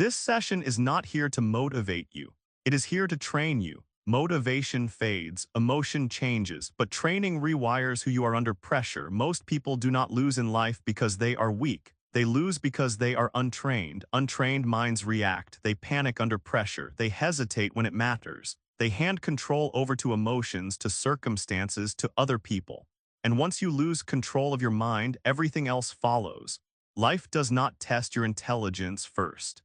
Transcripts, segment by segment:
This session is not here to motivate you. It is here to train you. Motivation fades, emotion changes, but training rewires who you are under pressure. Most people do not lose in life because they are weak. They lose because they are untrained. Untrained minds react. They panic under pressure. They hesitate when it matters. They hand control over to emotions, to circumstances, to other people. And once you lose control of your mind, everything else follows. Life does not test your intelligence first.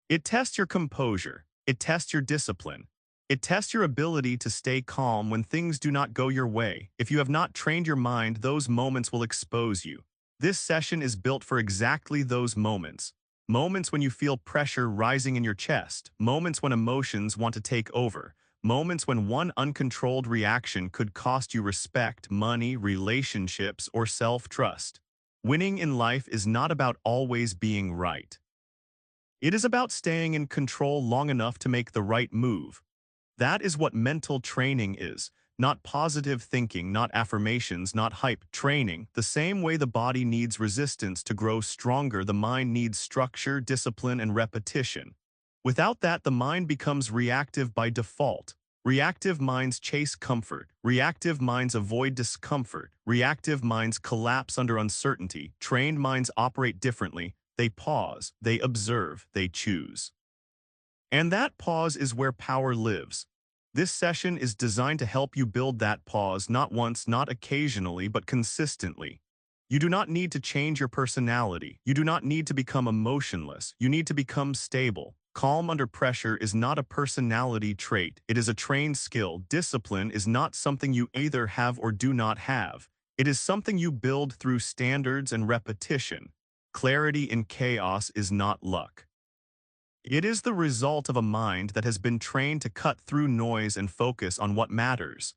It tests your composure. It tests your discipline. It tests your ability to stay calm when things do not go your way. If you have not trained your mind, those moments will expose you. This session is built for exactly those moments. Moments when you feel pressure rising in your chest. Moments when emotions want to take over. Moments when one uncontrolled reaction could cost you respect, money, relationships, or self-trust. Winning in life is not about always being right. It is about staying in control long enough to make the right move. That is what mental training is, not positive thinking, not affirmations, not hype. Training, the same way the body needs resistance to grow stronger, the mind needs structure, discipline, and repetition. Without that, the mind becomes reactive by default. Reactive minds chase comfort. Reactive minds avoid discomfort. Reactive minds collapse under uncertainty. Trained minds operate differently. They pause, they observe, they choose. And that pause is where power lives. This session is designed to help you build that pause, not once, not occasionally, but consistently. You do not need to change your personality. You do not need to become emotionless. You need to become stable. Calm under pressure is not a personality trait. It is a trained skill. Discipline is not something you either have or do not have. It is something you build through standards and repetition. Clarity in chaos is not luck. It is the result of a mind that has been trained to cut through noise and focus on what matters.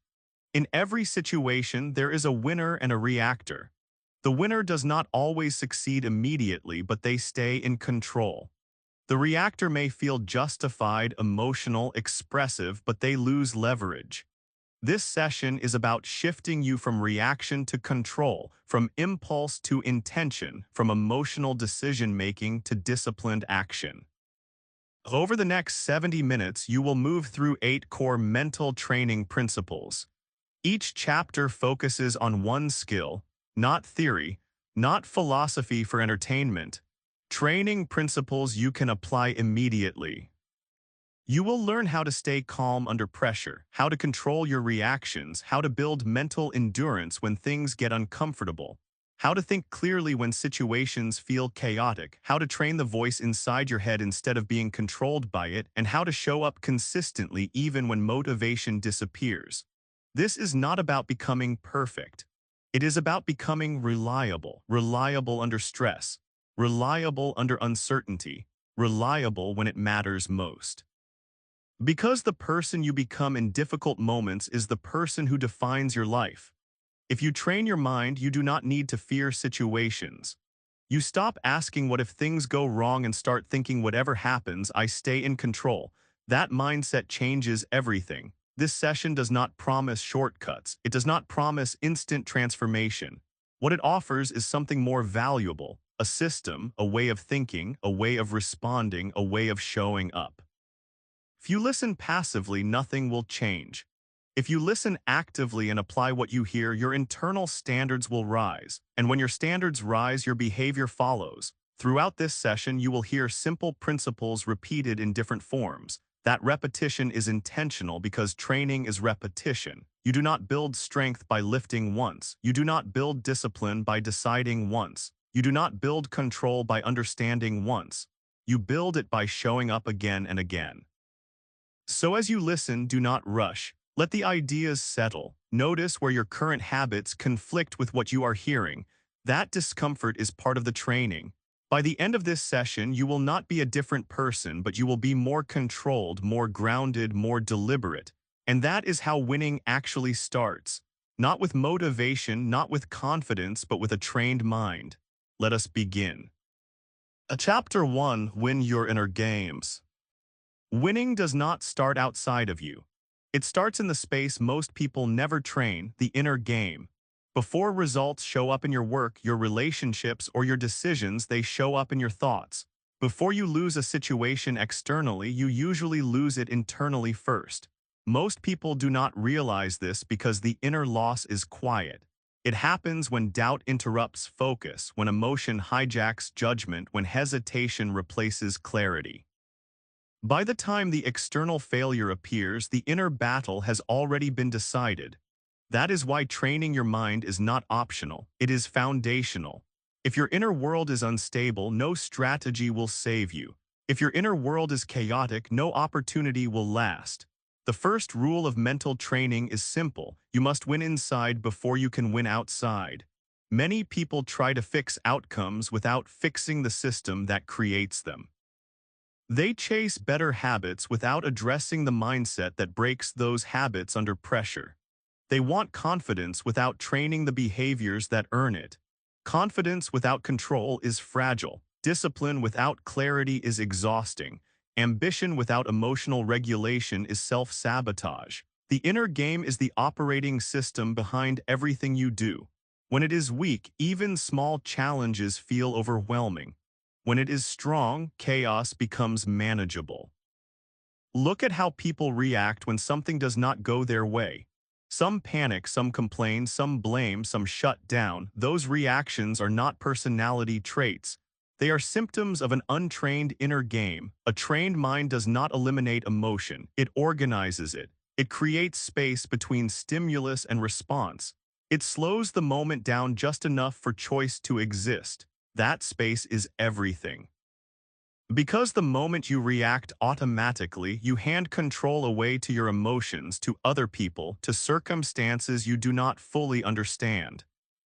In every situation, there is a winner and a reactor. The winner does not always succeed immediately, but they stay in control. The reactor may feel justified, emotional, expressive, but they lose leverage. This session is about shifting you from reaction to control, from impulse to intention, from emotional decision-making to disciplined action. Over the next 70 minutes, you will move through 8 core mental training principles. Each chapter focuses on one skill, not theory, not philosophy for entertainment. Training principles you can apply immediately. You will learn how to stay calm under pressure, how to control your reactions, how to build mental endurance when things get uncomfortable, how to think clearly when situations feel chaotic, how to train the voice inside your head instead of being controlled by it, and how to show up consistently even when motivation disappears. This is not about becoming perfect. It is about becoming reliable, reliable under stress, reliable under uncertainty, reliable when it matters most. Because the person you become in difficult moments is the person who defines your life. If you train your mind, you do not need to fear situations. You stop asking what if things go wrong and start thinking whatever happens, I stay in control. That mindset changes everything. This session does not promise shortcuts. It does not promise instant transformation. What it offers is something more valuable, a system, a way of thinking, a way of responding, a way of showing up. If you listen passively, nothing will change. If you listen actively and apply what you hear, your internal standards will rise. And when your standards rise, your behavior follows. Throughout this session, you will hear simple principles repeated in different forms. That repetition is intentional because training is repetition. You do not build strength by lifting once. You do not build discipline by deciding once. You do not build control by understanding once. You build it by showing up again and again. So as you listen, do not rush. Let the ideas settle. Notice where your current habits conflict with what you are hearing. That discomfort is part of the training. By the end of this session, you will not be a different person, but you will be more controlled, more grounded, more deliberate. And that is how winning actually starts. Not with motivation, not with confidence, but with a trained mind. Let us begin. Chapter 1: Win Your Inner Games. Winning does not start outside of you. It starts in the space most people never train, the inner game. Before results show up in your work, your relationships, or your decisions, they show up in your thoughts. Before you lose a situation externally, you usually lose it internally first. Most people do not realize this because the inner loss is quiet. It happens when doubt interrupts focus, when emotion hijacks judgment, when hesitation replaces clarity. By the time the external failure appears, the inner battle has already been decided. That is why training your mind is not optional, it is foundational. If your inner world is unstable, no strategy will save you. If your inner world is chaotic, no opportunity will last. The first rule of mental training is simple: you must win inside before you can win outside. Many people try to fix outcomes without fixing the system that creates them. They chase better habits without addressing the mindset that breaks those habits under pressure. They want confidence without training the behaviors that earn it. Confidence without control is fragile. Discipline without clarity is exhausting. Ambition without emotional regulation is self-sabotage. The inner game is the operating system behind everything you do. When it is weak, even small challenges feel overwhelming. When it is strong, chaos becomes manageable. Look at how people react when something does not go their way. Some panic, some complain, some blame, some shut down. Those reactions are not personality traits. They are symptoms of an untrained inner game. A trained mind does not eliminate emotion. It organizes it. It creates space between stimulus and response. It slows the moment down just enough for choice to exist. That space is everything. Because the moment you react automatically, you hand control away to your emotions, to other people, to circumstances you do not fully understand.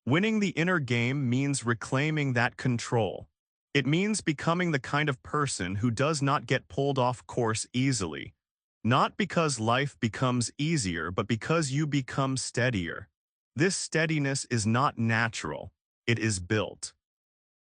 Winning the inner game means reclaiming that control. It means becoming the kind of person who does not get pulled off course easily. Not because life becomes easier, but because you become steadier. This steadiness is not natural. It is built.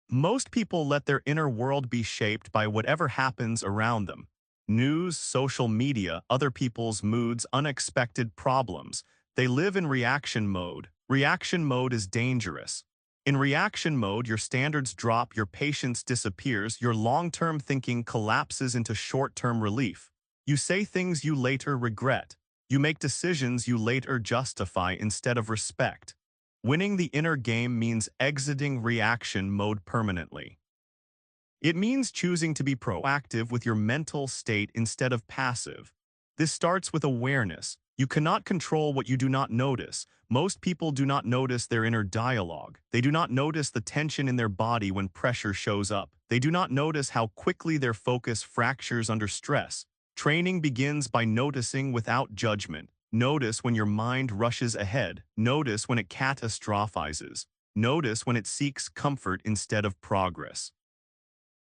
Most people let their inner world be shaped by whatever happens around them. News, social media, other people's moods, unexpected problems. They live in reaction mode. Reaction mode is dangerous. In reaction mode, your standards drop, your patience disappears, your long-term thinking collapses into short-term relief. You say things you later regret. You make decisions you later justify instead of respect. Winning the inner game means exiting reaction mode permanently. It means choosing to be proactive with your mental state instead of passive. This starts with awareness. You cannot control what you do not notice. Most people do not notice their inner dialogue. They do not notice the tension in their body when pressure shows up. They do not notice how quickly their focus fractures under stress. Training begins by noticing without judgment. Notice when your mind rushes ahead. Notice when it catastrophizes. Notice when it seeks comfort instead of progress.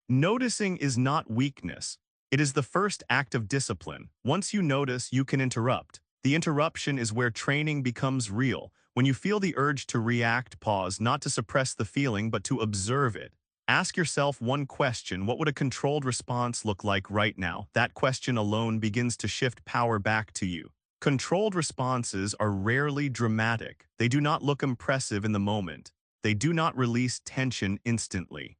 Noticing is not weakness. It is the first act of discipline. Once you notice, you can interrupt. The interruption is where training becomes real. When you feel the urge to react, pause, not to suppress the feeling, but to observe it. Ask yourself one question: what would a controlled response look like right now? That question alone begins to shift power back to you. Controlled responses are rarely dramatic. They do not look impressive in the moment. They do not release tension instantly.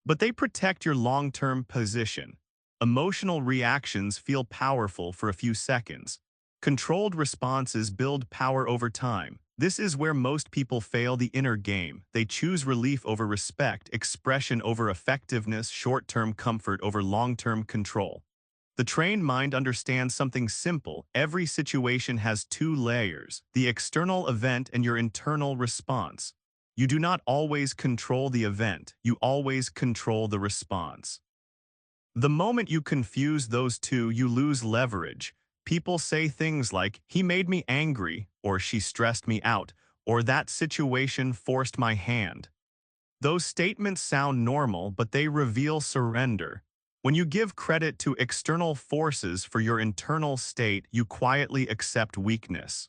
But they protect your long-term position. Emotional reactions feel powerful for a few seconds. Controlled responses build power over time. This is where most people fail the inner game. They choose relief over respect, expression over effectiveness, short-term comfort over long-term control. The trained mind understands something simple. Every situation has two layers: the external event and your internal response. You do not always control the event, you always control the response. The moment you confuse those two, you lose leverage. People say things like, "He made me angry," or "She stressed me out," or "That situation forced my hand." Those statements sound normal, but they reveal surrender. When you give credit to external forces for your internal state, you quietly accept weakness.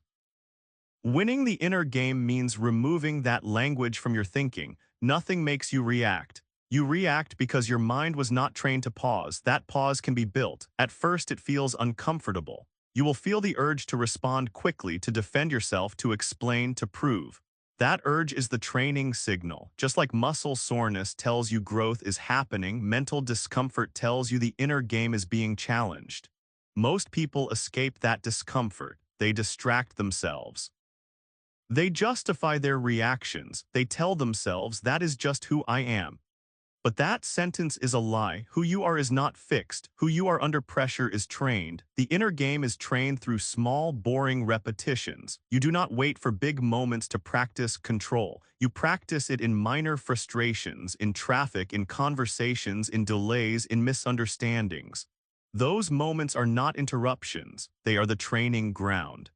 Winning the inner game means removing that language from your thinking. Nothing makes you react. You react because your mind was not trained to pause. That pause can be built. At first, it feels uncomfortable. You will feel the urge to respond quickly, to defend yourself, to explain, to prove. That urge is the training signal. Just like muscle soreness tells you growth is happening, mental discomfort tells you the inner game is being challenged. Most people escape that discomfort. They distract themselves. They justify their reactions. They tell themselves, that is just who I am. But that sentence is a lie. Who you are is not fixed. Who you are under pressure is trained. The inner game is trained through small, boring repetitions. You do not wait for big moments to practice control. You practice it in minor frustrations, in traffic, in conversations, in delays, in misunderstandings. Those moments are not interruptions. They are the training ground.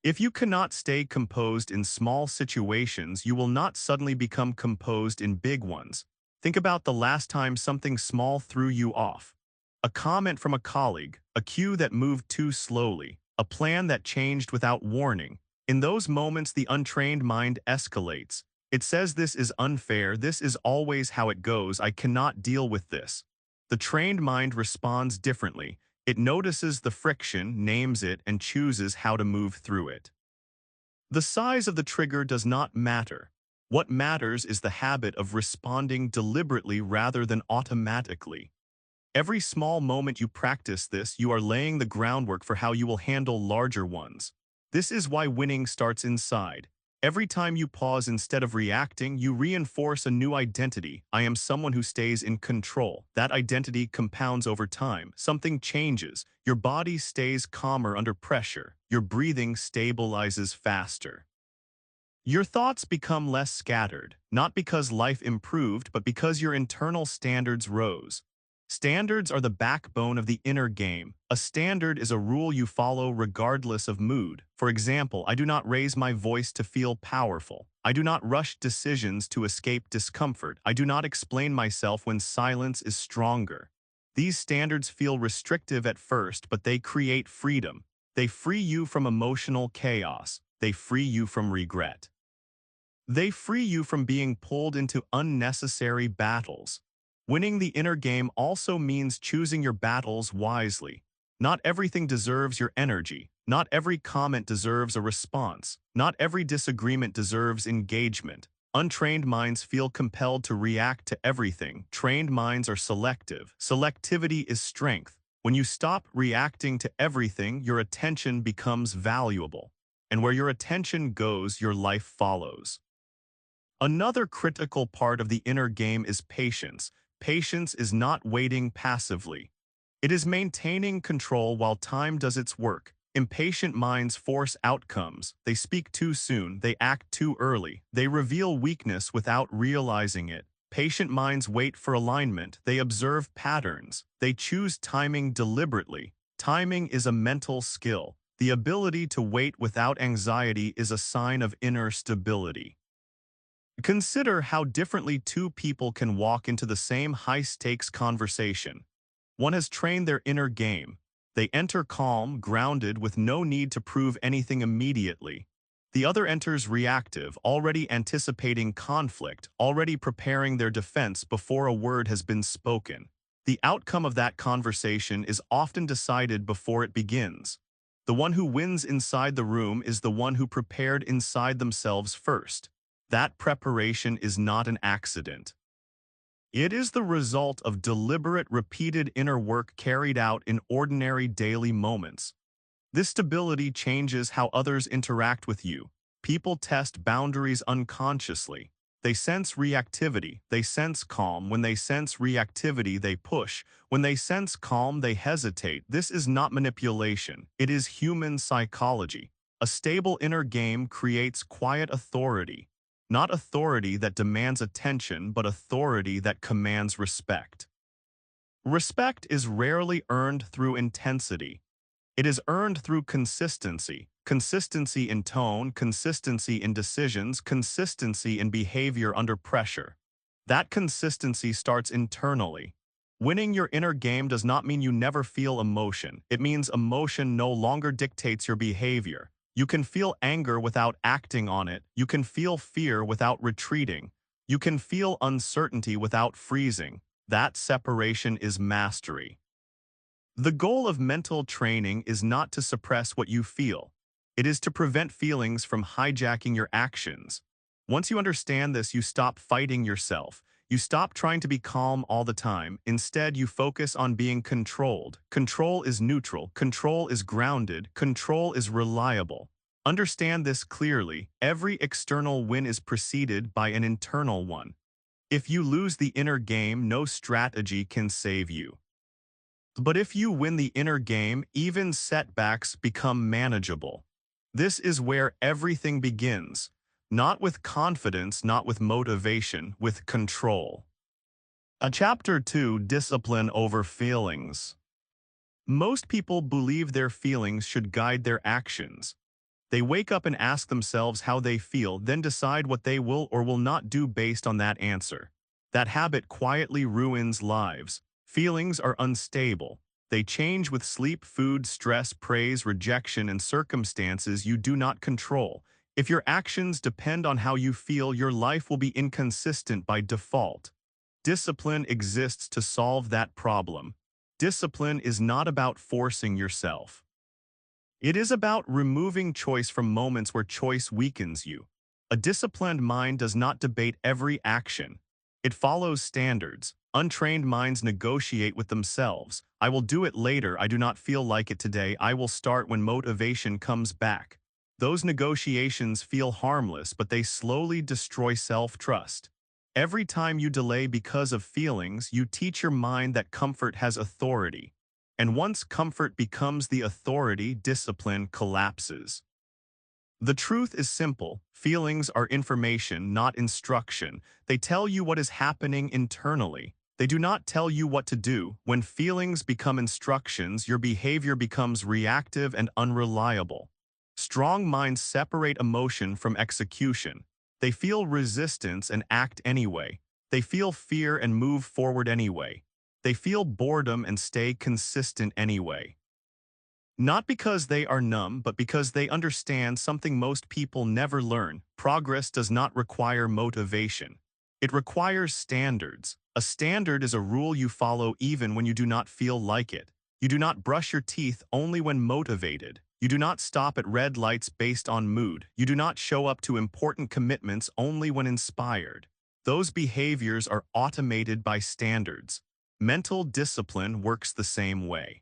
If you cannot stay composed in small situations, you will not suddenly become composed in big ones. Think about the last time something small threw you off. A comment from a colleague, a cue that moved too slowly, a plan that changed without warning. In those moments, the untrained mind escalates. It says, this is unfair, this is always how it goes, I cannot deal with this. The trained mind responds differently. It notices the friction, names it, and chooses how to move through it. The size of the trigger does not matter. What matters is the habit of responding deliberately rather than automatically. Every small moment you practice this, you are laying the groundwork for how you will handle larger ones. This is why winning starts inside. Every time you pause instead of reacting, you reinforce a new identity. I am someone who stays in control. That identity compounds over time. Something changes. Your body stays calmer under pressure. Your breathing stabilizes faster. Your thoughts become less scattered, not because life improved, but because your internal standards rose. Standards are the backbone of the inner game. A standard is a rule you follow regardless of mood. For example, I do not raise my voice to feel powerful. I do not rush decisions to escape discomfort. I do not explain myself when silence is stronger. These standards feel restrictive at first, but they create freedom. They free you from emotional chaos. They free you from regret. They free you from being pulled into unnecessary battles. Winning the inner game also means choosing your battles wisely. Not everything deserves your energy. Not every comment deserves a response. Not every disagreement deserves engagement. Untrained minds feel compelled to react to everything. Trained minds are selective. Selectivity is strength. When you stop reacting to everything, your attention becomes valuable. And where your attention goes, your life follows. Another critical part of the inner game is patience. Patience is not waiting passively. It is maintaining control while time does its work. Impatient minds force outcomes. They speak too soon. They act too early. They reveal weakness without realizing it. Patient minds wait for alignment. They observe patterns. They choose timing deliberately. Timing is a mental skill. The ability to wait without anxiety is a sign of inner stability. Consider how differently two people can walk into the same high-stakes conversation. One has trained their inner game. They enter calm, grounded, with no need to prove anything immediately. The other enters reactive, already anticipating conflict, already preparing their defense before a word has been spoken. The outcome of that conversation is often decided before it begins. The one who wins inside the room is the one who prepared inside themselves first. That preparation is not an accident. It is the result of deliberate, repeated inner work carried out in ordinary daily moments. This stability changes how others interact with you. People test boundaries unconsciously. They sense reactivity. They sense calm. When they sense reactivity, they push. When they sense calm, they hesitate. This is not manipulation. It is human psychology. A stable inner game creates quiet authority. Not authority that demands attention, but authority that commands respect. Respect is rarely earned through intensity. It is earned through consistency. Consistency in tone, consistency in decisions, consistency in behavior under pressure. That consistency starts internally. Winning your inner game does not mean you never feel emotion. It means emotion no longer dictates your behavior. You can feel anger without acting on it. You can feel fear without retreating. You can feel uncertainty without freezing. That separation is mastery. The goal of mental training is not to suppress what you feel. It is to prevent feelings from hijacking your actions. Once you understand this, you stop fighting yourself. You stop trying to be calm all the time. Instead, you focus on being controlled. Control is neutral. Control is grounded. Control is reliable. Understand this clearly. Every external win is preceded by an internal one. If you lose the inner game, no strategy can save you. But if you win the inner game, even setbacks become manageable. This is where everything begins. Not with confidence, not with motivation, with control. Chapter 2, Discipline over Feelings. Most people believe their feelings should guide their actions. They wake up and ask themselves how they feel, then decide what they will or will not do based on that answer. That habit quietly ruins lives. Feelings are unstable. They change with sleep, food, stress, praise, rejection, and circumstances you do not control. If your actions depend on how you feel, your life will be inconsistent by default. Discipline exists to solve that problem. Discipline is not about forcing yourself. It is about removing choice from moments where choice weakens you. A disciplined mind does not debate every action. It follows standards. Untrained minds negotiate with themselves. I will do it later. I do not feel like it today. I will start when motivation comes back. Those negotiations feel harmless, but they slowly destroy self-trust. Every time you delay because of feelings, you teach your mind that comfort has authority. And once comfort becomes the authority, discipline collapses. The truth is simple. Feelings are information, not instruction. They tell you what is happening internally. They do not tell you what to do. When feelings become instructions, your behavior becomes reactive and unreliable. Strong minds separate emotion from execution. They feel resistance and act anyway. They feel fear and move forward anyway. They feel boredom and stay consistent anyway. Not because they are numb, but because they understand something most people never learn. Progress does not require motivation. It requires standards. A standard is a rule you follow even when you do not feel like it. You do not brush your teeth only when motivated. You do not stop at red lights based on mood. You do not show up to important commitments only when inspired. Those behaviors are automated by standards. Mental discipline works the same way.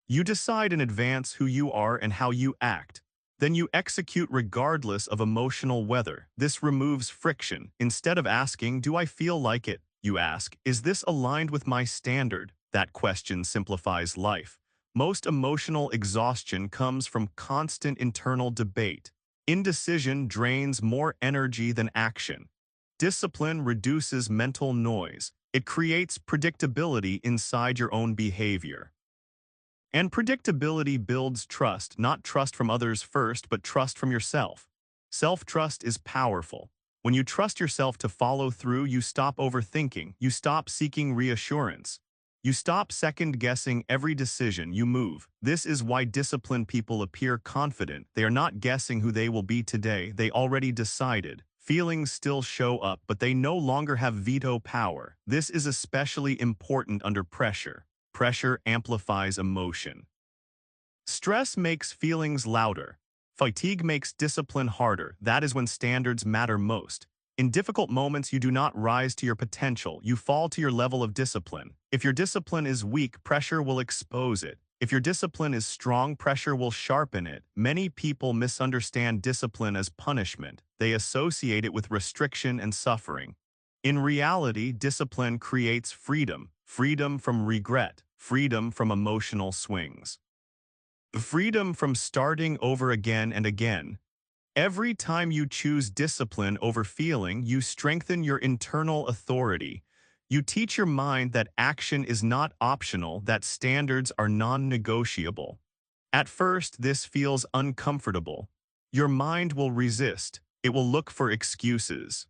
You decide in advance who you are and how you act. Then you execute regardless of emotional weather. This removes friction. Instead of asking, "Do I feel like it?" you ask, "Is this aligned with my standard?" That question simplifies life. Most emotional exhaustion comes from constant internal debate. Indecision drains more energy than action. Discipline reduces mental noise. It creates predictability inside your own behavior. And predictability builds trust, not trust from others first, but trust from yourself. Self-trust is powerful. When you trust yourself to follow through, you stop overthinking. You stop seeking reassurance. You stop second-guessing every decision you move. This is why disciplined people appear confident. They are not guessing who they will be today. They already decided. Feelings still show up, but they no longer have veto power. This is especially important under pressure. Pressure amplifies emotion. Stress makes feelings louder. Fatigue makes discipline harder. That is when standards matter most. In difficult moments, you do not rise to your potential. You fall to your level of discipline. If your discipline is weak, pressure will expose it. If your discipline is strong, pressure will sharpen it. Many people misunderstand discipline as punishment. They associate it with restriction and suffering. In reality, discipline creates freedom. Freedom from regret. Freedom from emotional swings. Freedom from starting over again and again. Every time you choose discipline over feeling, you strengthen your internal authority. You teach your mind that action is not optional, that standards are non-negotiable. At first, this feels uncomfortable. Your mind will resist. It will look for excuses.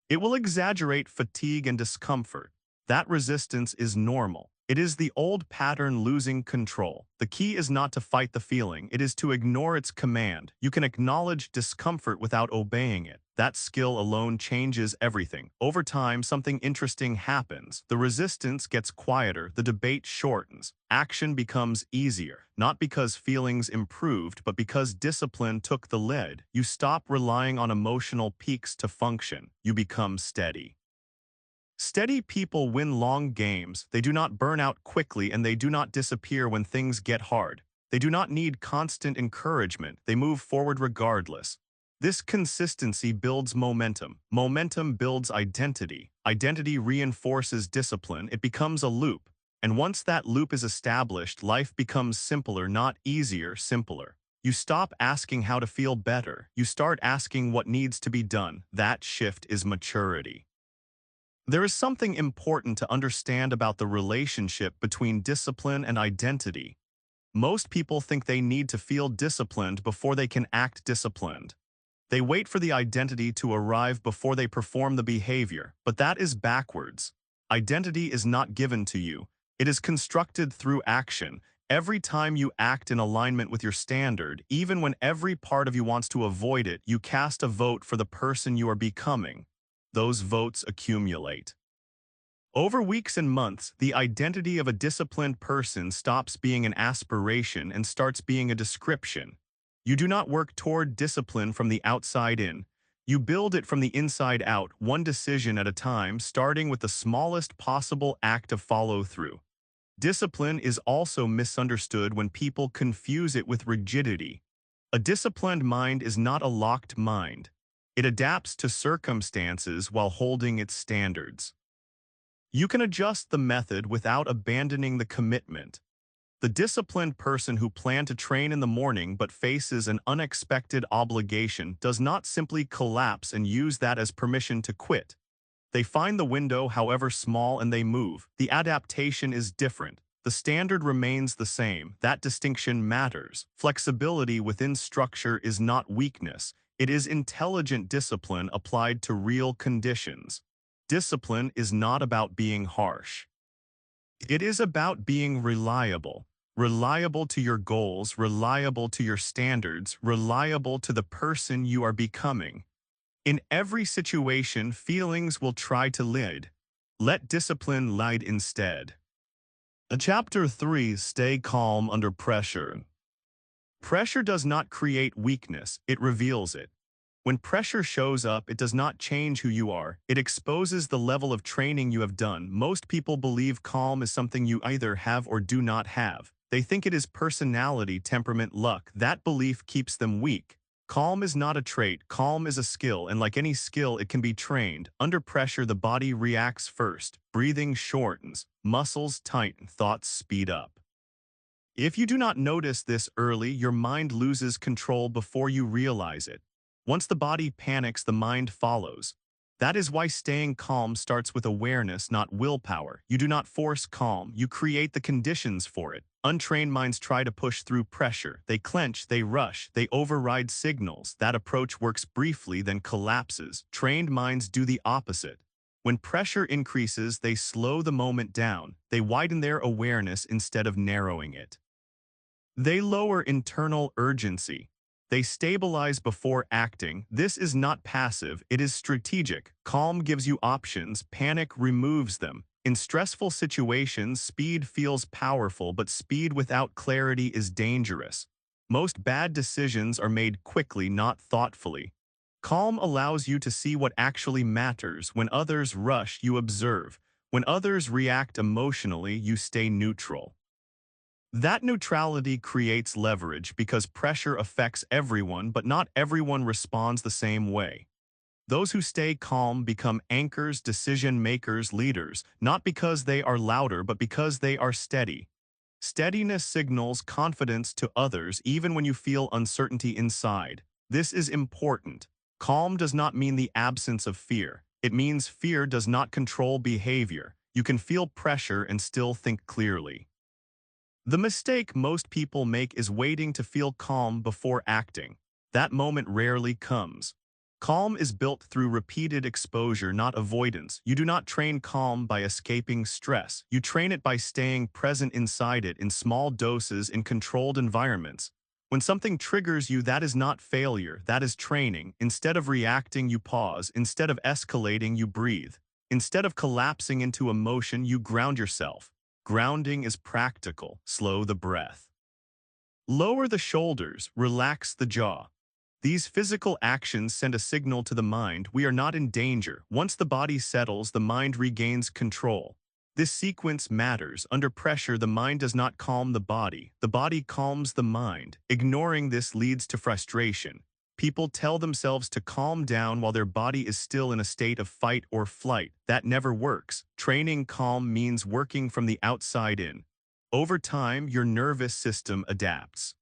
It will exaggerate fatigue and discomfort. That resistance is normal. It is the old pattern losing control. The key is not to fight the feeling, it is to ignore its command. You can acknowledge discomfort without obeying it. That skill alone changes everything. Over time, something interesting happens. The resistance gets quieter, the debate shortens. Action becomes easier, not because feelings improved, but because discipline took the lead. You stop relying on emotional peaks to function. You become steady. Steady people win long games, they do not burn out quickly, and they do not disappear when things get hard. They do not need constant encouragement, they move forward regardless. This consistency builds momentum. Momentum builds identity. Identity reinforces discipline. It becomes a loop. And once that loop is established, life becomes simpler, not easier, simpler. You stop asking how to feel better. You start asking what needs to be done. That shift is maturity. There is something important to understand about the relationship between discipline and identity. Most people think they need to feel disciplined before they can act disciplined. They wait for the identity to arrive before they perform the behavior, but that is backwards. Identity is not given to you. It is constructed through action. Every time you act in alignment with your standard, even when every part of you wants to avoid it, you cast a vote for the person you are becoming. Those votes accumulate. Over weeks and months, the identity of a disciplined person stops being an aspiration and starts being a description. You do not work toward discipline from the outside in. You build it from the inside out, one decision at a time, starting with the smallest possible act of follow-through. Discipline is also misunderstood when people confuse it with rigidity. A disciplined mind is not a locked mind. It adapts to circumstances while holding its standards. You can adjust the method without abandoning the commitment. The disciplined person who planned to train in the morning but faces an unexpected obligation does not simply collapse and use that as permission to quit. They find the window, however small, and they move. The adaptation is different. The standard remains the same. That distinction matters. Flexibility within structure is not weakness. It is intelligent discipline applied to real conditions. Discipline is not about being harsh. It is about being reliable. Reliable to your goals, reliable to your standards, reliable to the person you are becoming. In every situation, feelings will try to lead. Let discipline lead instead. Chapter 3: Stay calm under pressure. Pressure does not create weakness, it reveals it. When pressure shows up, it does not change who you are. It exposes the level of training you have done. Most people believe calm is something you either have or do not have. They think it is personality, temperament, luck. That belief keeps them weak. Calm is not a trait, calm is a skill, and like any skill, it can be trained. Under pressure, the body reacts first. Breathing shortens, muscles tighten, thoughts speed up. If you do not notice this early, your mind loses control before you realize it. Once the body panics, the mind follows. That is why staying calm starts with awareness, not willpower. You do not force calm, you create the conditions for it. Untrained minds try to push through pressure. They clench, they rush, they override signals. That approach works briefly, then collapses. Trained minds do the opposite. When pressure increases, they slow the moment down. They widen their awareness instead of narrowing it. They lower internal urgency. They stabilize before acting. This is not passive, it is strategic. Calm gives you options, panic removes them. In stressful situations, speed feels powerful, but speed without clarity is dangerous. Most bad decisions are made quickly, not thoughtfully. Calm allows you to see what actually matters. When others rush, you observe. When others react emotionally, you stay neutral. That neutrality creates leverage because pressure affects everyone, but not everyone responds the same way. Those who stay calm become anchors, decision-makers, leaders, not because they are louder, but because they are steady. Steadiness signals confidence to others even when you feel uncertainty inside. This is important. Calm does not mean the absence of fear. It means fear does not control behavior. You can feel pressure and still think clearly. The mistake most people make is waiting to feel calm before acting. That moment rarely comes. Calm is built through repeated exposure, not avoidance. You do not train calm by escaping stress. You train it by staying present inside it in small doses in controlled environments. When something triggers you, that is not failure, that is training. Instead of reacting, you pause. Instead of escalating, you breathe. Instead of collapsing into emotion, you ground yourself. Grounding is practical. Slow the breath. Lower the shoulders, relax the jaw. These physical actions send a signal to the mind: we are not in danger. Once the body settles, the mind regains control. This sequence matters. Under pressure, the mind does not calm the body calms the mind. Ignoring this leads to frustration. People tell themselves to calm down while their body is still in a state of fight or flight. That never works. Training calm means working from the outside in. Over time, your nervous system adapts.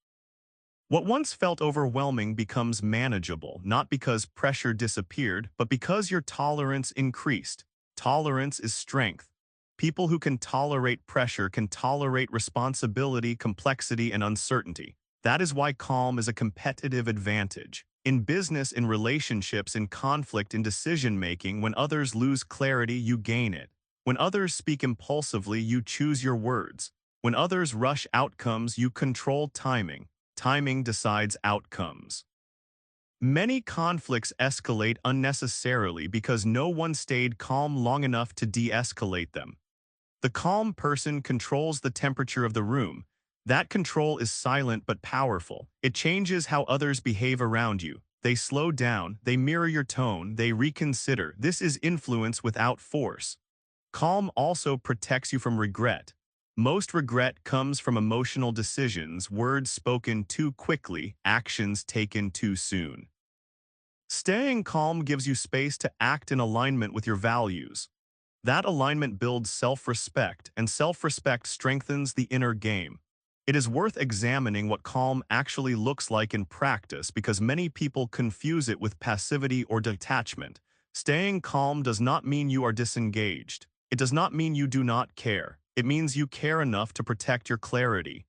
What once felt overwhelming becomes manageable, not because pressure disappeared, but because your tolerance increased. Tolerance is strength. People who can tolerate pressure can tolerate responsibility, complexity, and uncertainty. That is why calm is a competitive advantage. In business, in relationships, in conflict, in decision-making, when others lose clarity, you gain it. When others speak impulsively, you choose your words. When others rush outcomes, you control timing. Timing decides outcomes. Many conflicts escalate unnecessarily because no one stayed calm long enough to de-escalate them. The calm person controls the temperature of the room. That control is silent but powerful. It changes how others behave around you. They slow down, they mirror your tone, they reconsider. This is influence without force. Calm also protects you from regret. Most regret comes from emotional decisions, words spoken too quickly, actions taken too soon. Staying calm gives you space to act in alignment with your values. That alignment builds self-respect, and self-respect strengthens the inner game. It is worth examining what calm actually looks like in practice because many people confuse it with passivity or detachment. Staying calm does not mean you are disengaged. It does not mean you do not care. It means you care enough to protect your clarity.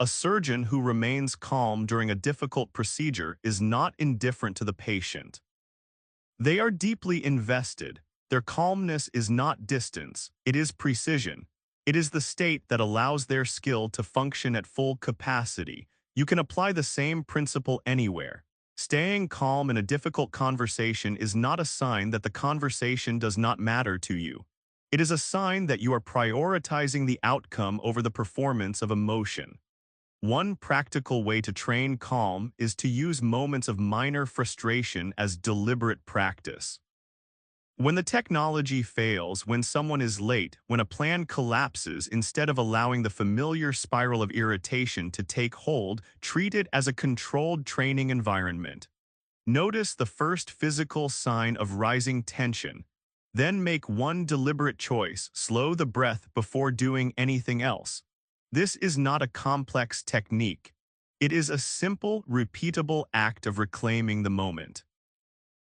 A surgeon who remains calm during a difficult procedure is not indifferent to the patient. They are deeply invested. Their calmness is not distance, it is precision. It is the state that allows their skill to function at full capacity. You can apply the same principle anywhere. Staying calm in a difficult conversation is not a sign that the conversation does not matter to you. It is a sign that you are prioritizing the outcome over the performance of emotion. One practical way to train calm is to use moments of minor frustration as deliberate practice. When the technology fails, when someone is late, when a plan collapses, instead of allowing the familiar spiral of irritation to take hold, treat it as a controlled training environment. Notice the first physical sign of rising tension. Then make one deliberate choice: slow the breath before doing anything else. This is not a complex technique. It is a simple, repeatable act of reclaiming the moment.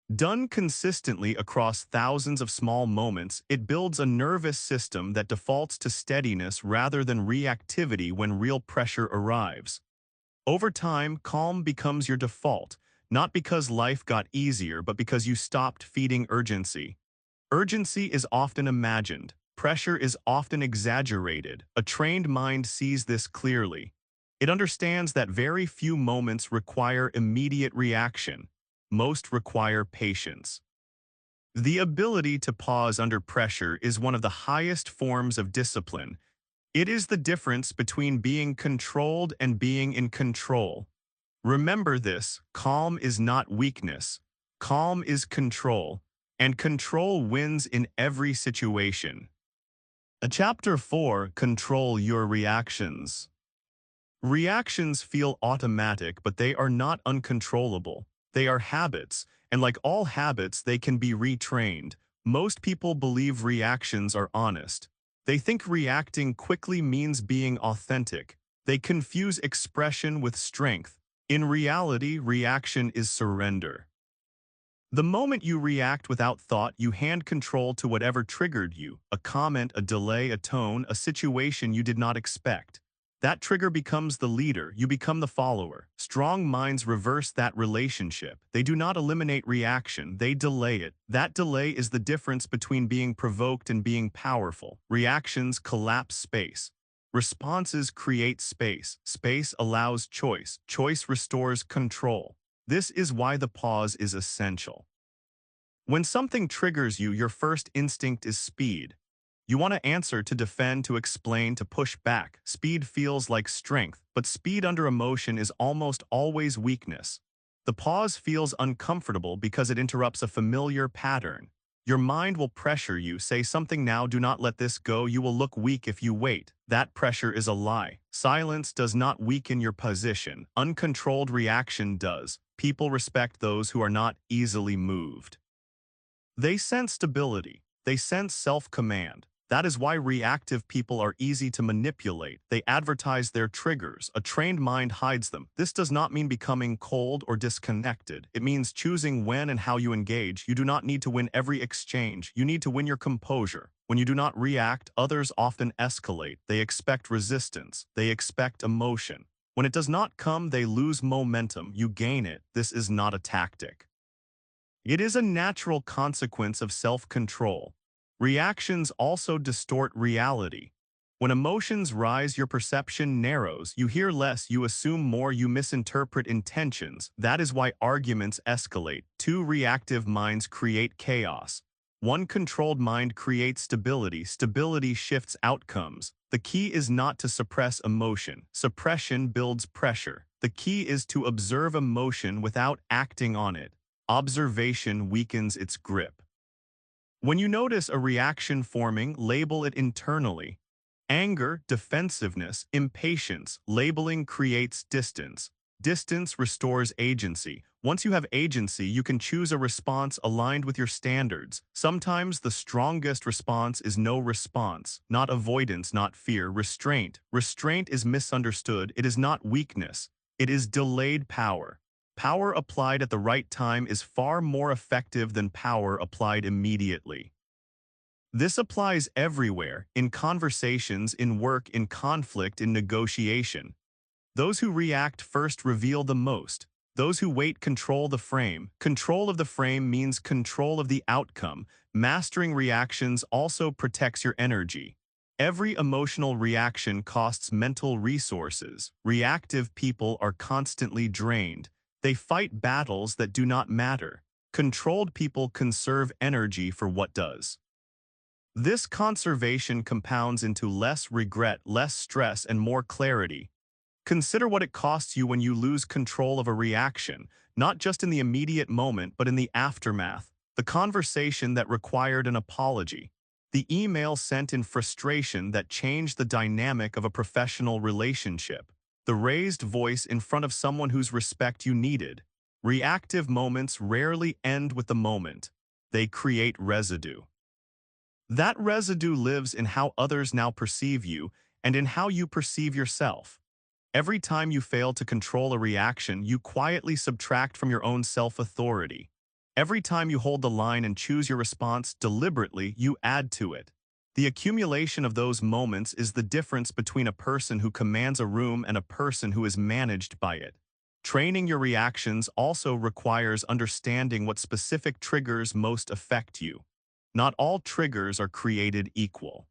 Done consistently across thousands of small moments, it builds a nervous system that defaults to steadiness rather than reactivity when real pressure arrives. Over time, calm becomes your default, not because life got easier, but because you stopped feeding urgency. Urgency is often imagined. Pressure is often exaggerated. A trained mind sees this clearly. It understands that very few moments require immediate reaction. Most require patience. The ability to pause under pressure is one of the highest forms of discipline. It is the difference between being controlled and being in control. Remember this: calm is not weakness. Calm is control, and control wins in every situation. Chapter 4: Control Your Reactions. Reactions feel automatic, but they are not uncontrollable. They are habits, and like all habits, they can be retrained. Most people believe reactions are honest. They think reacting quickly means being authentic. They confuse expression with strength. In reality, reaction is surrender. The moment you react without thought, you hand control to whatever triggered you: a comment, a delay, a tone, a situation you did not expect. That trigger becomes the leader, you become the follower. Strong minds reverse that relationship. They do not eliminate reaction, they delay it. That delay is the difference between being provoked and being powerful. Reactions collapse space. Responses create space. Space allows choice. Choice restores control. This is why the pause is essential. When something triggers you, your first instinct is speed. You want to answer, to defend, to explain, to push back. Speed feels like strength, but speed under emotion is almost always weakness. The pause feels uncomfortable because it interrupts a familiar pattern. Your mind will pressure you, say something now, do not let this go, you will look weak if you wait. That pressure is a lie. Silence does not weaken your position. Uncontrolled reaction does. People respect those who are not easily moved. They sense stability. They sense self-command. That is why reactive people are easy to manipulate. They advertise their triggers. A trained mind hides them. This does not mean becoming cold or disconnected. It means choosing when and how you engage. You do not need to win every exchange. You need to win your composure. When you do not react, others often escalate. They expect resistance. They expect emotion. When it does not come, they lose momentum. You gain it. This is not a tactic. It is a natural consequence of self-control. Reactions also distort reality. When emotions rise, your perception narrows. You hear less, you assume more, you misinterpret intentions. That is why arguments escalate. Two reactive minds create chaos. One controlled mind creates stability. Stability shifts outcomes. The key is not to suppress emotion. Suppression builds pressure. The key is to observe emotion without acting on it. Observation weakens its grip. When you notice a reaction forming, label it internally. Anger, defensiveness, impatience, labeling creates distance. Distance restores agency. Once you have agency, you can choose a response aligned with your standards. Sometimes the strongest response is no response, not avoidance, not fear, restraint. Restraint is misunderstood. It is not weakness. It is delayed power. Power applied at the right time is far more effective than power applied immediately. This applies everywhere, in conversations, in work, in conflict, in negotiation. Those who react first reveal the most. Those who wait control the frame. Control of the frame means control of the outcome. Mastering reactions also protects your energy. Every emotional reaction costs mental resources. Reactive people are constantly drained. They fight battles that do not matter. Controlled people conserve energy for what does. This conservation compounds into less regret, less stress, and more clarity. Consider what it costs you when you lose control of a reaction, not just in the immediate moment, but in the aftermath. The conversation that required an apology. The email sent in frustration that changed the dynamic of a professional relationship. The raised voice in front of someone whose respect you needed. Reactive moments rarely end with the moment. They create residue. That residue lives in how others now perceive you and in how you perceive yourself. Every time you fail to control a reaction, you quietly subtract from your own self-authority. Every time you hold the line and choose your response deliberately, you add to it. The accumulation of those moments is the difference between a person who commands a room and a person who is managed by it. Training your reactions also requires understanding what specific triggers most affect you. Not all triggers are created equal.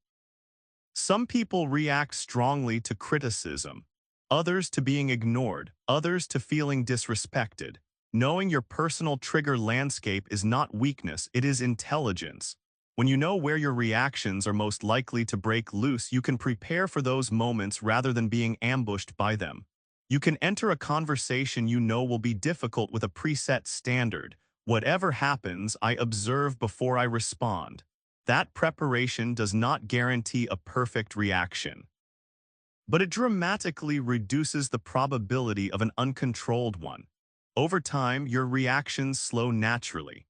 Some people react strongly to criticism, others to being ignored, others to feeling disrespected. Knowing your personal trigger landscape is not weakness, it is intelligence. When you know where your reactions are most likely to break loose, you can prepare for those moments rather than being ambushed by them. You can enter a conversation you know will be difficult with a preset standard. Whatever happens, I observe before I respond. That preparation does not guarantee a perfect reaction, but it dramatically reduces the probability of an uncontrolled one. Over time, your reactions slow naturally.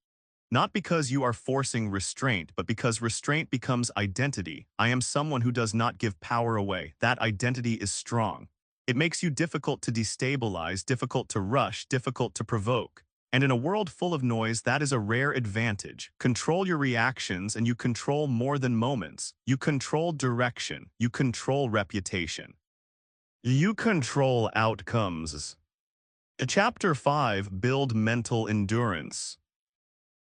Not because you are forcing restraint, but because restraint becomes identity. I am someone who does not give power away. That identity is strong. It makes you difficult to destabilize, difficult to rush, difficult to provoke. And in a world full of noise, that is a rare advantage. Control your reactions and you control more than moments. You control direction. You control reputation. You control outcomes. Chapter 5, Build Mental Endurance.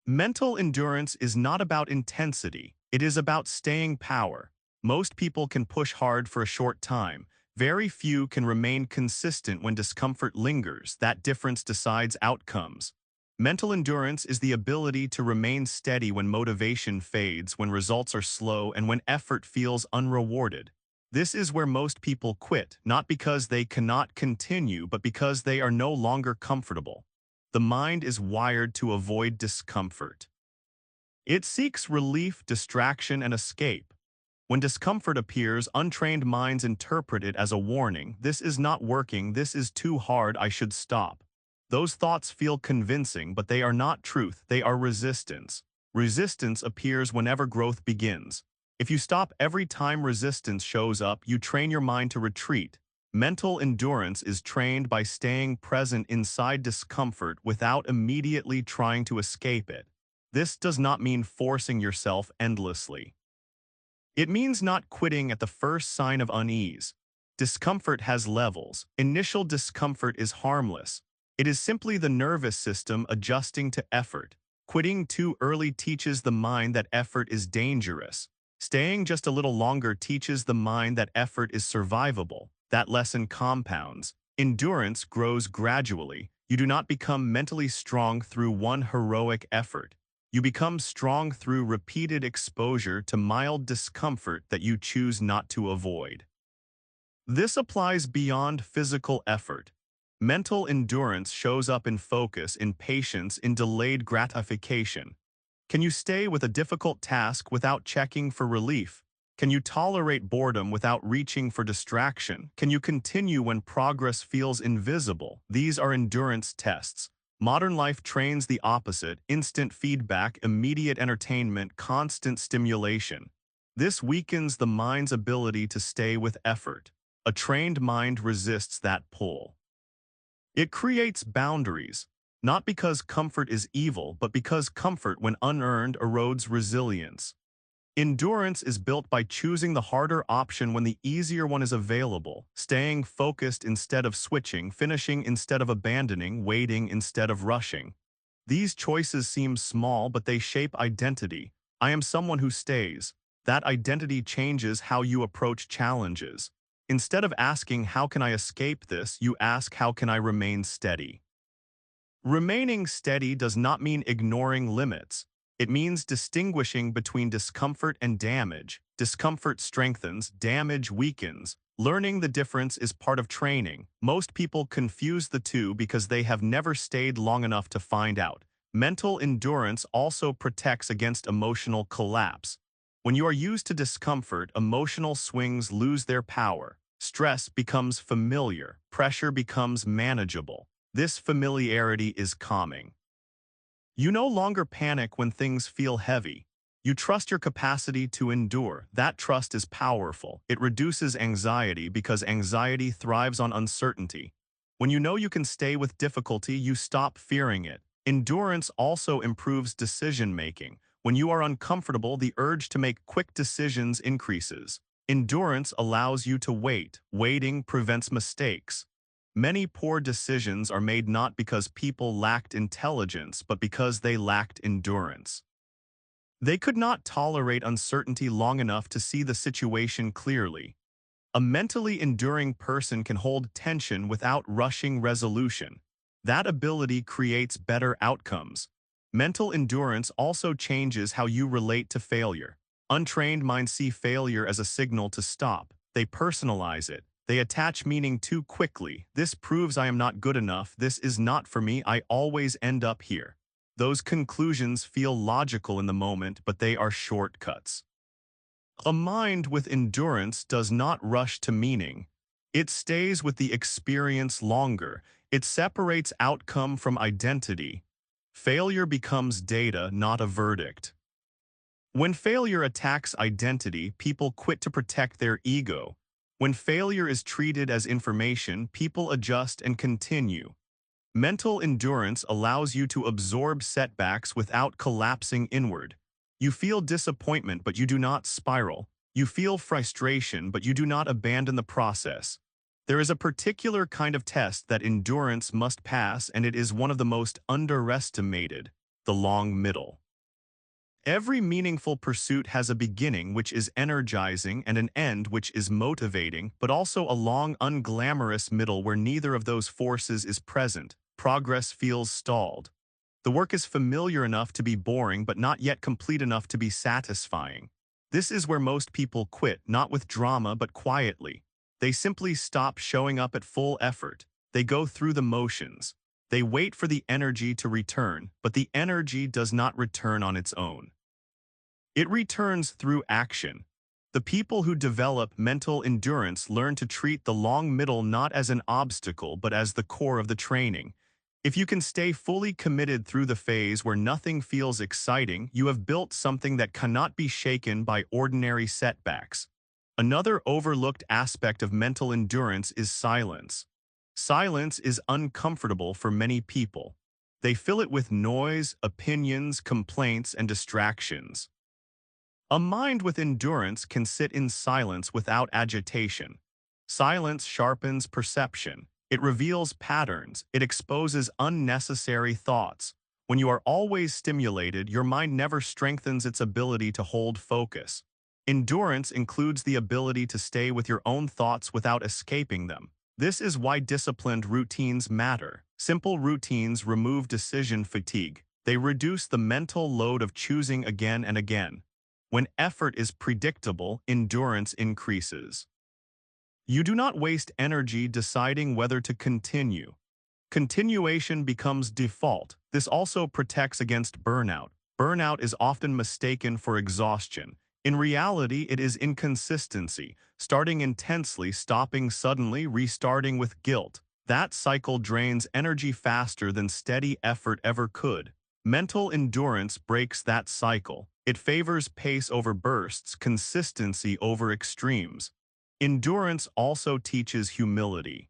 Mental endurance is not about intensity, it is about staying power. Most people can push hard for a short time. Very few can remain consistent when discomfort lingers. That difference decides outcomes. Mental endurance is the ability to remain steady when motivation fades, when results are slow, and when effort feels unrewarded. This is where most people quit, not because they cannot continue, but because they are no longer comfortable. The mind is wired to avoid discomfort. It seeks relief, distraction, and escape. When discomfort appears, untrained minds interpret it as a warning. This is not working, this is too hard, I should stop. Those thoughts feel convincing, but they are not truth, they are resistance. Resistance appears whenever growth begins. If you stop every time resistance shows up, you train your mind to retreat. Mental endurance is trained by staying present inside discomfort without immediately trying to escape it. This does not mean forcing yourself endlessly. It means not quitting at the first sign of unease. Discomfort has levels. Initial discomfort is harmless. It is simply the nervous system adjusting to effort. Quitting too early teaches the mind that effort is dangerous. Staying just a little longer teaches the mind that effort is survivable. That lesson compounds. Endurance grows gradually. You do not become mentally strong through one heroic effort. You become strong through repeated exposure to mild discomfort that you choose not to avoid. This applies beyond physical effort. Mental endurance shows up in focus, in patience, in delayed gratification. Can you stay with a difficult task without checking for relief? Can you tolerate boredom without reaching for distraction? Can you continue when progress feels invisible? These are endurance tests. Modern life trains the opposite: instant feedback, immediate entertainment, constant stimulation. This weakens the mind's ability to stay with effort. A trained mind resists that pull. It creates boundaries, not because comfort is evil, but because comfort, when unearned, erodes resilience. Endurance is built by choosing the harder option when the easier one is available, staying focused instead of switching, finishing instead of abandoning, waiting instead of rushing. These choices seem small, but they shape identity. I am someone who stays. That identity changes how you approach challenges. Instead of asking, how can I escape this, you ask, how can I remain steady? Remaining steady does not mean ignoring limits. It means distinguishing between discomfort and damage. Discomfort strengthens, damage weakens. Learning the difference is part of training. Most people confuse the two because they have never stayed long enough to find out. Mental endurance also protects against emotional collapse. When you are used to discomfort, emotional swings lose their power. Stress becomes familiar. Pressure becomes manageable. This familiarity is calming. You no longer panic when things feel heavy. You trust your capacity to endure. That trust is powerful. It reduces anxiety because anxiety thrives on uncertainty. When you know you can stay with difficulty, you stop fearing it. Endurance also improves decision-making. When you are uncomfortable, the urge to make quick decisions increases. Endurance allows you to wait. Waiting prevents mistakes. Many poor decisions are made not because people lacked intelligence, but because they lacked endurance. They could not tolerate uncertainty long enough to see the situation clearly. A mentally enduring person can hold tension without rushing resolution. That ability creates better outcomes. Mental endurance also changes how you relate to failure. Untrained minds see failure as a signal to stop. They personalize it. They attach meaning too quickly. This proves I am not good enough. This is not for me. I always end up here. Those conclusions feel logical in the moment, but they are shortcuts. A mind with endurance does not rush to meaning. It stays with the experience longer. It separates outcome from identity. Failure becomes data, not a verdict. When failure attacks identity, people quit to protect their ego. When failure is treated as information, people adjust and continue. Mental endurance allows you to absorb setbacks without collapsing inward. You feel disappointment, but you do not spiral. You feel frustration, but you do not abandon the process. There is a particular kind of test that endurance must pass, and it is one of the most underestimated, the long middle. Every meaningful pursuit has a beginning which is energizing and an end which is motivating, but also a long, unglamorous middle where neither of those forces is present. Progress feels stalled. The work is familiar enough to be boring, but not yet complete enough to be satisfying. This is where most people quit, not with drama, but quietly. They simply stop showing up at full effort. They go through the motions. They wait for the energy to return, but the energy does not return on its own. It returns through action. The people who develop mental endurance learn to treat the long middle not as an obstacle but as the core of the training. If you can stay fully committed through the phase where nothing feels exciting, you have built something that cannot be shaken by ordinary setbacks. Another overlooked aspect of mental endurance is silence. Silence is uncomfortable for many people. They fill it with noise, opinions, complaints, and distractions. A mind with endurance can sit in silence without agitation. Silence sharpens perception. It reveals patterns. It exposes unnecessary thoughts. When you are always stimulated, your mind never strengthens its ability to hold focus. Endurance includes the ability to stay with your own thoughts without escaping them. This is why disciplined routines matter. Simple routines remove decision fatigue. They reduce the mental load of choosing again and again. When effort is predictable, endurance increases. You do not waste energy deciding whether to continue. Continuation becomes default. This also protects against burnout. Burnout is often mistaken for exhaustion. In reality, it is inconsistency, starting intensely, stopping suddenly, restarting with guilt. That cycle drains energy faster than steady effort ever could. Mental endurance breaks that cycle. It favors pace over bursts, consistency over extremes. Endurance also teaches humility.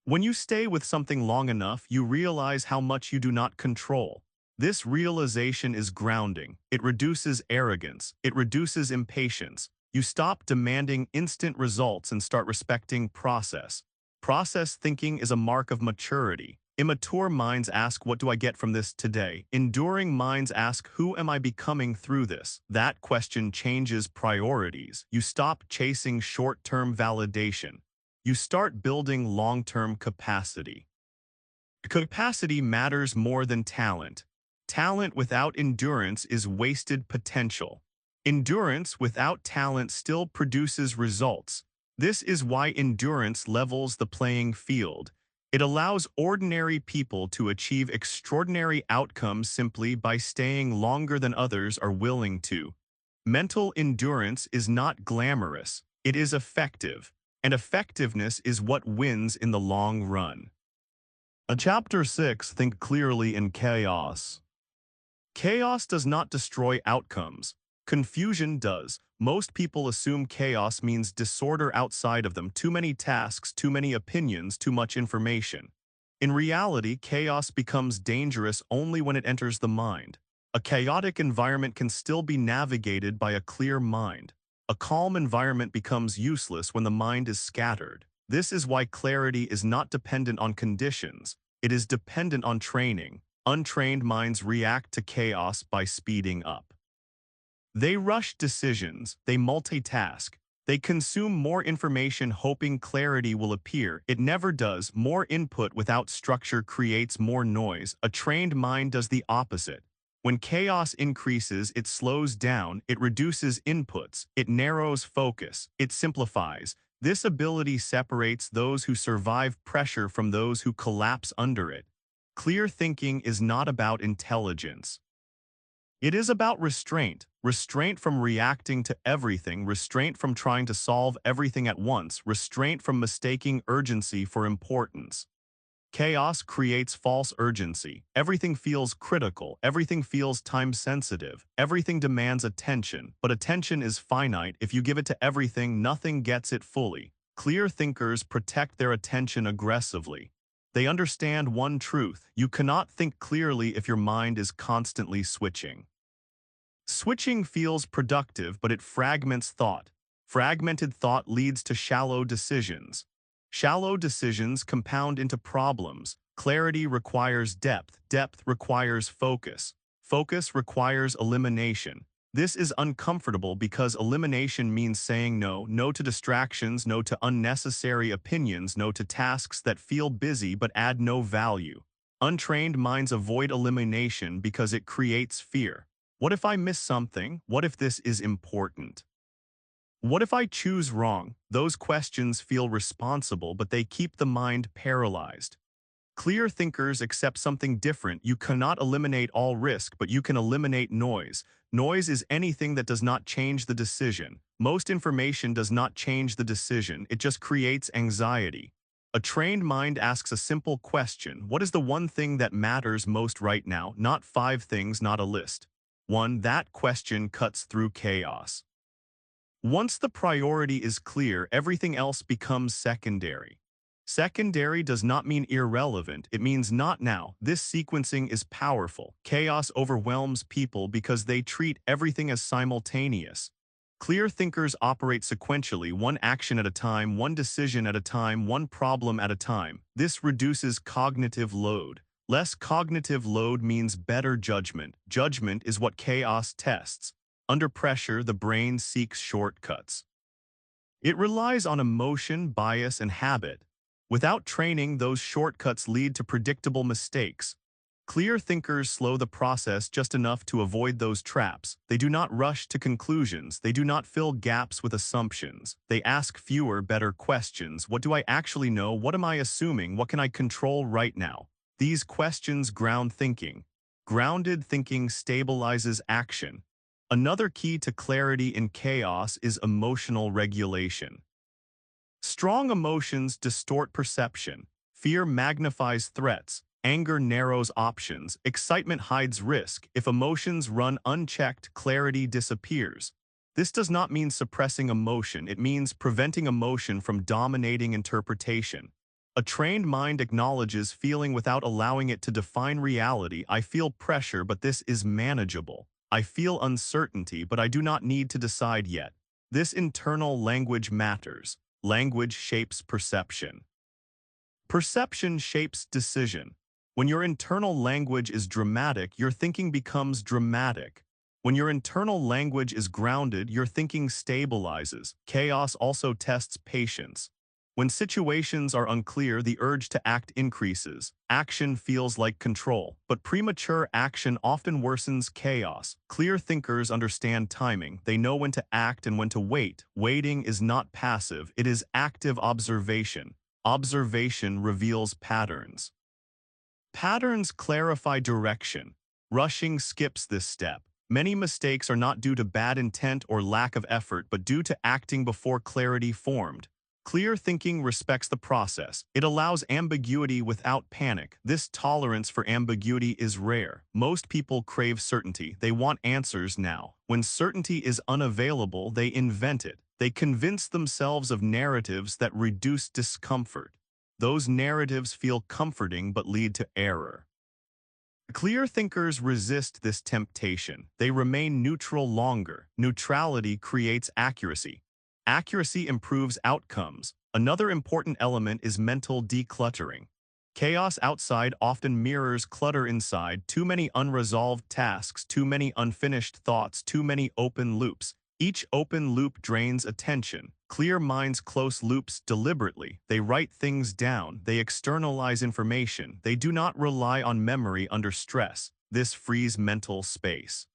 When you stay with something long enough, you realize how much you do not control. This realization is grounding. It reduces arrogance. It reduces impatience. You stop demanding instant results and start respecting process. Process thinking is a mark of maturity. Immature minds ask, what do I get from this today? Enduring minds ask, who am I becoming through this? That question changes priorities. You stop chasing short-term validation. You start building long-term capacity. Capacity matters more than talent. Talent without endurance is wasted potential. Endurance without talent still produces results. This is why endurance levels the playing field. It allows ordinary people to achieve extraordinary outcomes simply by staying longer than others are willing to. Mental endurance is not glamorous. It is effective, and effectiveness is what wins in the long run. Chapter 6, Think Clearly in Chaos. Chaos does not destroy outcomes. Confusion does. Most people assume chaos means disorder outside of them, too many tasks, too many opinions, too much information. In reality, chaos becomes dangerous only when it enters the mind. A chaotic environment can still be navigated by a clear mind. A calm environment becomes useless when the mind is scattered. This is why clarity is not dependent on conditions. It is dependent on training. Untrained minds react to chaos by speeding up. They rush decisions, they multitask, they consume more information hoping clarity will appear. It never does. More input without structure creates more noise. A trained mind does the opposite. When chaos increases, it slows down, it reduces inputs, it narrows focus, it simplifies. This ability separates those who survive pressure from those who collapse under it. Clear thinking is not about intelligence. It is about restraint. Restraint from reacting to everything, restraint from trying to solve everything at once, restraint from mistaking urgency for importance. Chaos creates false urgency. Everything feels critical. Everything feels time-sensitive. Everything demands attention, but attention is finite. If you give it to everything, nothing gets it fully. Clear thinkers protect their attention aggressively. They understand one truth: you cannot think clearly if your mind is constantly switching. Switching feels productive, but it fragments thought. Fragmented thought leads to shallow decisions. Shallow decisions compound into problems. Clarity requires depth. Depth requires focus. Focus requires elimination. This is uncomfortable because elimination means saying no, no to distractions, no to unnecessary opinions, no to tasks that feel busy but add no value. Untrained minds avoid elimination because it creates fear. What if I miss something? What if this is important? What if I choose wrong? Those questions feel responsible, but they keep the mind paralyzed. Clear thinkers accept something different. You cannot eliminate all risk, but you can eliminate noise. Noise is anything that does not change the decision. Most information does not change the decision, it just creates anxiety. A trained mind asks a simple question: what is the one thing that matters most right now? Not 5 things, not a list. That question cuts through chaos. Once the priority is clear, everything else becomes secondary. Secondary does not mean irrelevant, it means not now. This sequencing is powerful. Chaos overwhelms people because they treat everything as simultaneous. Clear thinkers operate sequentially, one action at a time, one decision at a time, one problem at a time. This reduces cognitive load. Less cognitive load means better judgment. Judgment is what chaos tests. Under pressure, the brain seeks shortcuts. It relies on emotion, bias, and habit. Without training, those shortcuts lead to predictable mistakes. Clear thinkers slow the process just enough to avoid those traps. They do not rush to conclusions. They do not fill gaps with assumptions. They ask fewer, better questions. What do I actually know? What am I assuming? What can I control right now? These questions ground thinking. Grounded thinking stabilizes action. Another key to clarity in chaos is emotional regulation. Strong emotions distort perception. Fear magnifies threats. Anger narrows options. Excitement hides risk. If emotions run unchecked, clarity disappears. This does not mean suppressing emotion. It means preventing emotion from dominating interpretation. A trained mind acknowledges feeling without allowing it to define reality. I feel pressure, but this is manageable. I feel uncertainty, but I do not need to decide yet. This internal language matters. Language shapes perception. Perception shapes decision. When your internal language is dramatic, your thinking becomes dramatic. When your internal language is grounded, your thinking stabilizes. Chaos also tests patience. When situations are unclear, the urge to act increases. Action feels like control, but premature action often worsens chaos. Clear thinkers understand timing. They know when to act and when to wait. Waiting is not passive, it is active observation. Observation reveals patterns. Patterns clarify direction. Rushing skips this step. Many mistakes are not due to bad intent or lack of effort, but due to acting before clarity formed. Clear thinking respects the process. It allows ambiguity without panic. This tolerance for ambiguity is rare. Most people crave certainty. They want answers now. When certainty is unavailable, they invent it. They convince themselves of narratives that reduce discomfort. Those narratives feel comforting but lead to error. Clear thinkers resist this temptation. They remain neutral longer. Neutrality creates accuracy. Accuracy improves outcomes. Another important element is mental decluttering. Chaos outside often mirrors clutter inside. Too many unresolved tasks, too many unfinished thoughts, too many open loops. Each open loop drains attention. Clear minds close loops deliberately. They write things down. They externalize information. They do not rely on memory under stress. This frees mental space.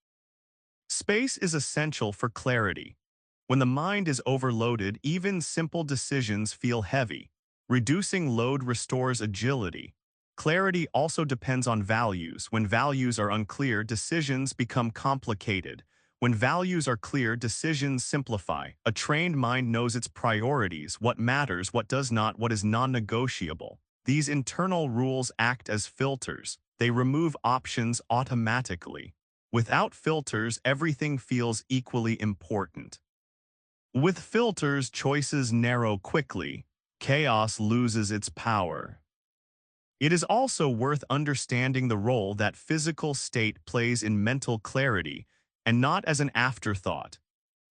Space is essential for clarity. When the mind is overloaded, even simple decisions feel heavy. Reducing load restores agility. Clarity also depends on values. When values are unclear, decisions become complicated. When values are clear, decisions simplify. A trained mind knows its priorities, what matters, what does not, what is non-negotiable. These internal rules act as filters. They remove options automatically. Without filters, everything feels equally important. With filters, choices narrow quickly. Chaos loses its power. It is also worth understanding the role that physical state plays in mental clarity, and not as an afterthought.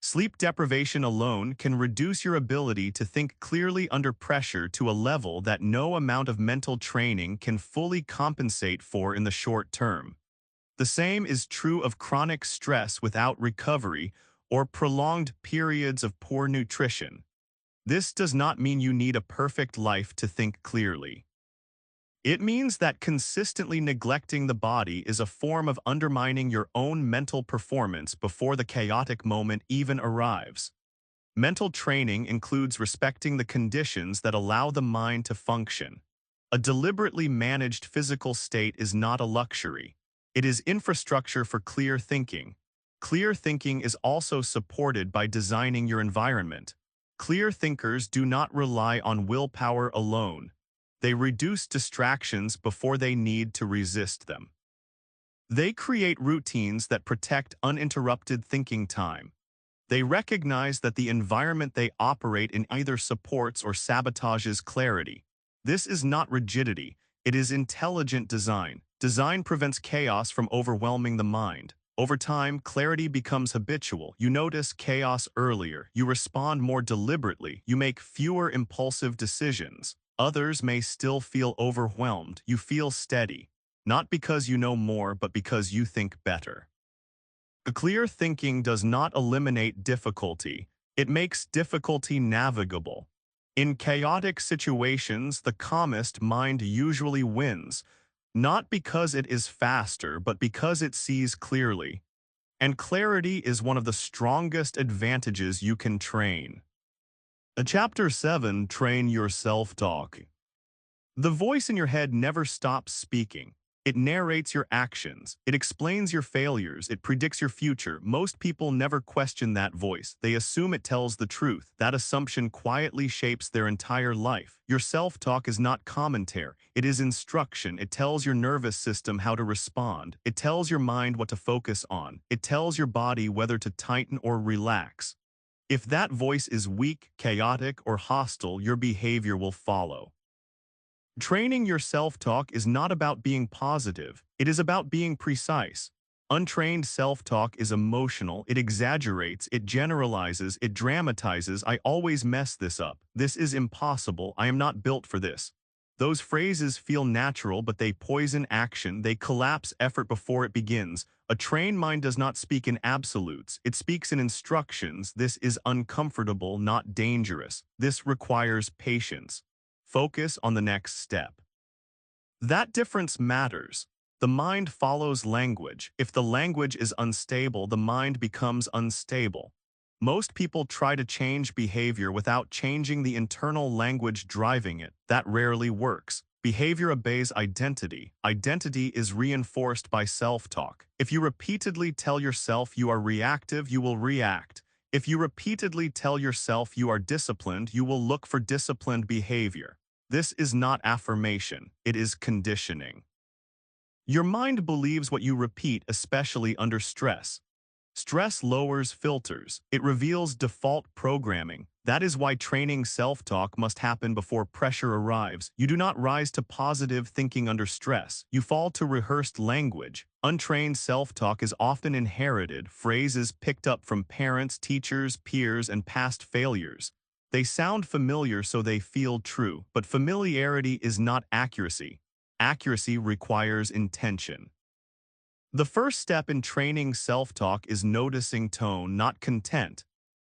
Sleep deprivation alone can reduce your ability to think clearly under pressure to a level that no amount of mental training can fully compensate for in the short term. The same is true of chronic stress without recovery or prolonged periods of poor nutrition. This does not mean you need a perfect life to think clearly. It means that consistently neglecting the body is a form of undermining your own mental performance before the chaotic moment even arrives. Mental training includes respecting the conditions that allow the mind to function. A deliberately managed physical state is not a luxury. It is infrastructure for clear thinking. Clear thinking is also supported by designing your environment. Clear thinkers do not rely on willpower alone. They reduce distractions before they need to resist them. They create routines that protect uninterrupted thinking time. They recognize that the environment they operate in either supports or sabotages clarity. This is not rigidity, it is intelligent design. Design prevents chaos from overwhelming the mind. Over time, clarity becomes habitual. You notice chaos earlier, you respond more deliberately, you make fewer impulsive decisions. Others may still feel overwhelmed. You feel steady, not because you know more, but because you think better. Clear thinking does not eliminate difficulty. It makes difficulty navigable. In chaotic situations, the calmest mind usually wins, not because it is faster, but because it sees clearly. And clarity is one of the strongest advantages you can train. Chapter 7, Train Your Self-Talk. The voice in your head never stops speaking. It narrates your actions. It explains your failures. It predicts your future. Most people never question that voice. They assume it tells the truth. That assumption quietly shapes their entire life. Your self-talk is not commentary. It is instruction. It tells your nervous system how to respond. It tells your mind what to focus on. It tells your body whether to tighten or relax. If that voice is weak, chaotic, or hostile, your behavior will follow. Training your self-talk is not about being positive, it is about being precise. Untrained self-talk is emotional, it exaggerates, it generalizes, it dramatizes. I always mess this up. This is impossible. I am not built for this. Those phrases feel natural, but they poison action. They collapse effort before it begins. A trained mind does not speak in absolutes. It speaks in instructions. This is uncomfortable, not dangerous. This requires patience. Focus on the next step. That difference matters. The mind follows language. If the language is unstable, the mind becomes unstable. Most people try to change behavior without changing the internal language driving it. That rarely works. Behavior obeys identity. Identity is reinforced by self-talk. If you repeatedly tell yourself you are reactive, you will react. If you repeatedly tell yourself you are disciplined, you will look for disciplined behavior. This is not affirmation, it is conditioning. Your mind believes what you repeat, especially under stress. Stress lowers filters. It reveals default programming. That is why training self-talk must happen before pressure arrives. You do not rise to positive thinking under stress. You fall to rehearsed language. Untrained self-talk is often inherited, phrases picked up from parents, teachers, peers, and past failures. They sound familiar, so they feel true, but familiarity is not accuracy. Accuracy requires intention. The first step in training self-talk is noticing tone, not content.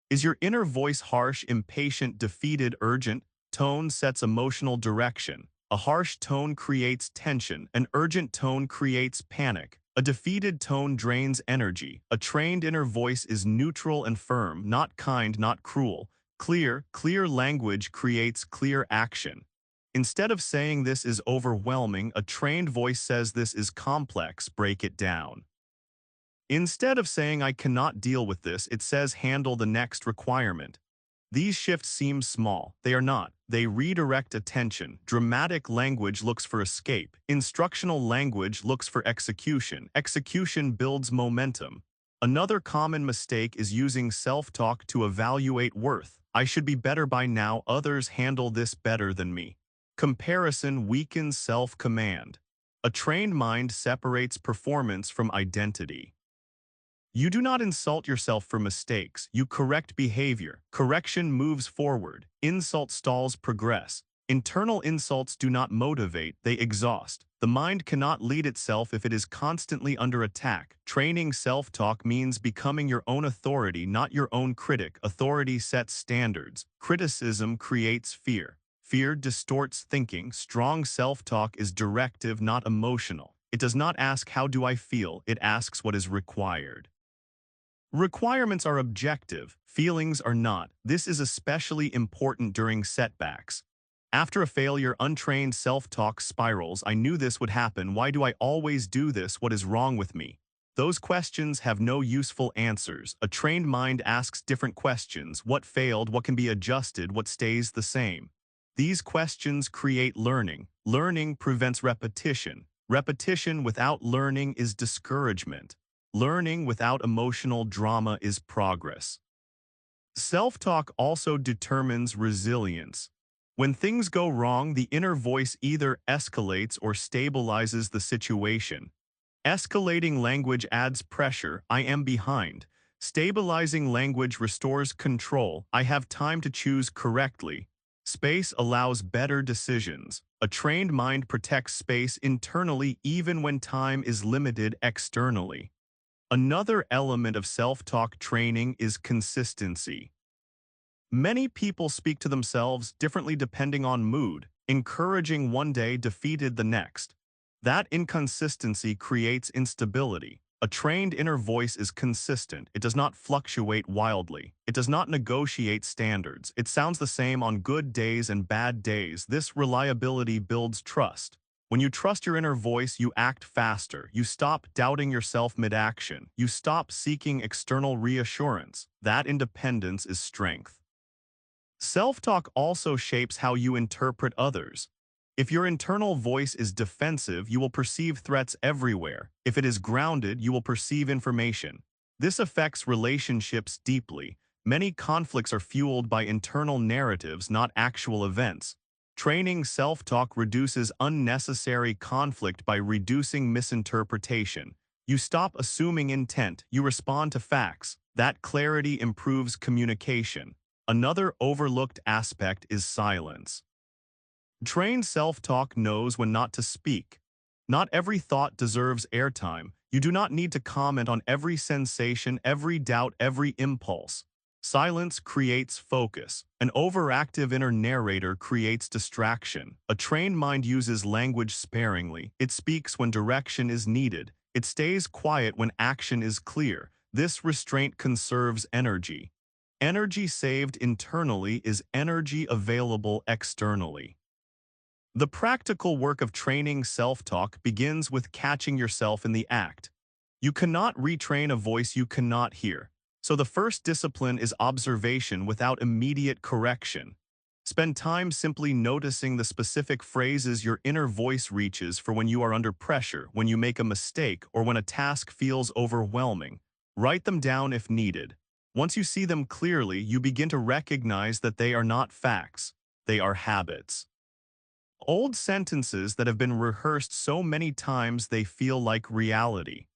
Is your inner voice harsh, impatient, defeated, urgent? Tone sets emotional direction. A harsh tone creates tension. An urgent tone creates panic. A defeated tone drains energy. A trained inner voice is neutral and firm, not kind, not cruel. Clear language creates clear action. Instead of saying this is overwhelming, a trained voice says this is complex, break it down. Instead of saying I cannot deal with this, it says handle the next requirement. These shifts seem small. They are not. They redirect attention. Dramatic language looks for escape. Instructional language looks for execution. Execution builds momentum. Another common mistake is using self-talk to evaluate worth. I should be better by now. Others handle this better than me. Comparison weakens self-command. A trained mind separates performance from identity. You do not insult yourself for mistakes. You correct behavior. Correction moves forward. Insult stalls progress. Internal insults do not motivate, they exhaust. The mind cannot lead itself if it is constantly under attack. Training self-talk means becoming your own authority, not your own critic. Authority sets standards. Criticism creates fear. Fear distorts thinking. Strong self-talk is directive, not emotional. It does not ask, "How do I feel?" It asks what is required. Requirements are objective, feelings are not. This is especially important during setbacks. After a failure, untrained self-talk spirals. I knew this would happen. Why do I always do this? What is wrong with me? Those questions have no useful answers. A trained mind asks different questions. What failed? What can be adjusted? What stays the same? These questions create learning. Learning prevents repetition. Repetition without learning is discouragement. Learning without emotional drama is progress. Self-talk also determines resilience. When things go wrong, the inner voice either escalates or stabilizes the situation. Escalating language adds pressure. I am behind. Stabilizing language restores control. I have time to choose correctly. Space allows better decisions. A trained mind protects space internally even when time is limited externally. Another element of self-talk training is consistency. Many people speak to themselves differently depending on mood, encouraging one day, defeated the next. That inconsistency creates instability. A trained inner voice is consistent. It does not fluctuate wildly. It does not negotiate standards. It sounds the same on good days and bad days. This reliability builds trust. When you trust your inner voice, you act faster. You stop doubting yourself mid-action. You stop seeking external reassurance. That independence is strength. Self-talk also shapes how you interpret others. If your internal voice is defensive, you will perceive threats everywhere. If it is grounded, you will perceive information. This affects relationships deeply. Many conflicts are fueled by internal narratives, not actual events. Training self-talk reduces unnecessary conflict by reducing misinterpretation. You stop assuming intent, you respond to facts. That clarity improves communication. Another overlooked aspect is silence. Trained self-talk knows when not to speak. Not every thought deserves airtime. You do not need to comment on every sensation, every doubt, every impulse. Silence creates focus. An overactive inner narrator creates distraction. A trained mind uses language sparingly. It speaks when direction is needed. It stays quiet when action is clear. This restraint conserves energy. Energy saved internally is energy available externally. The practical work of training self-talk begins with catching yourself in the act. You cannot retrain a voice you cannot hear. So the first discipline is observation without immediate correction. Spend time simply noticing the specific phrases your inner voice reaches for when you are under pressure, when you make a mistake, or when a task feels overwhelming. Write them down if needed. Once you see them clearly, you begin to recognize that they are not facts. They are habits. Old sentences that have been rehearsed so many times they feel like reality.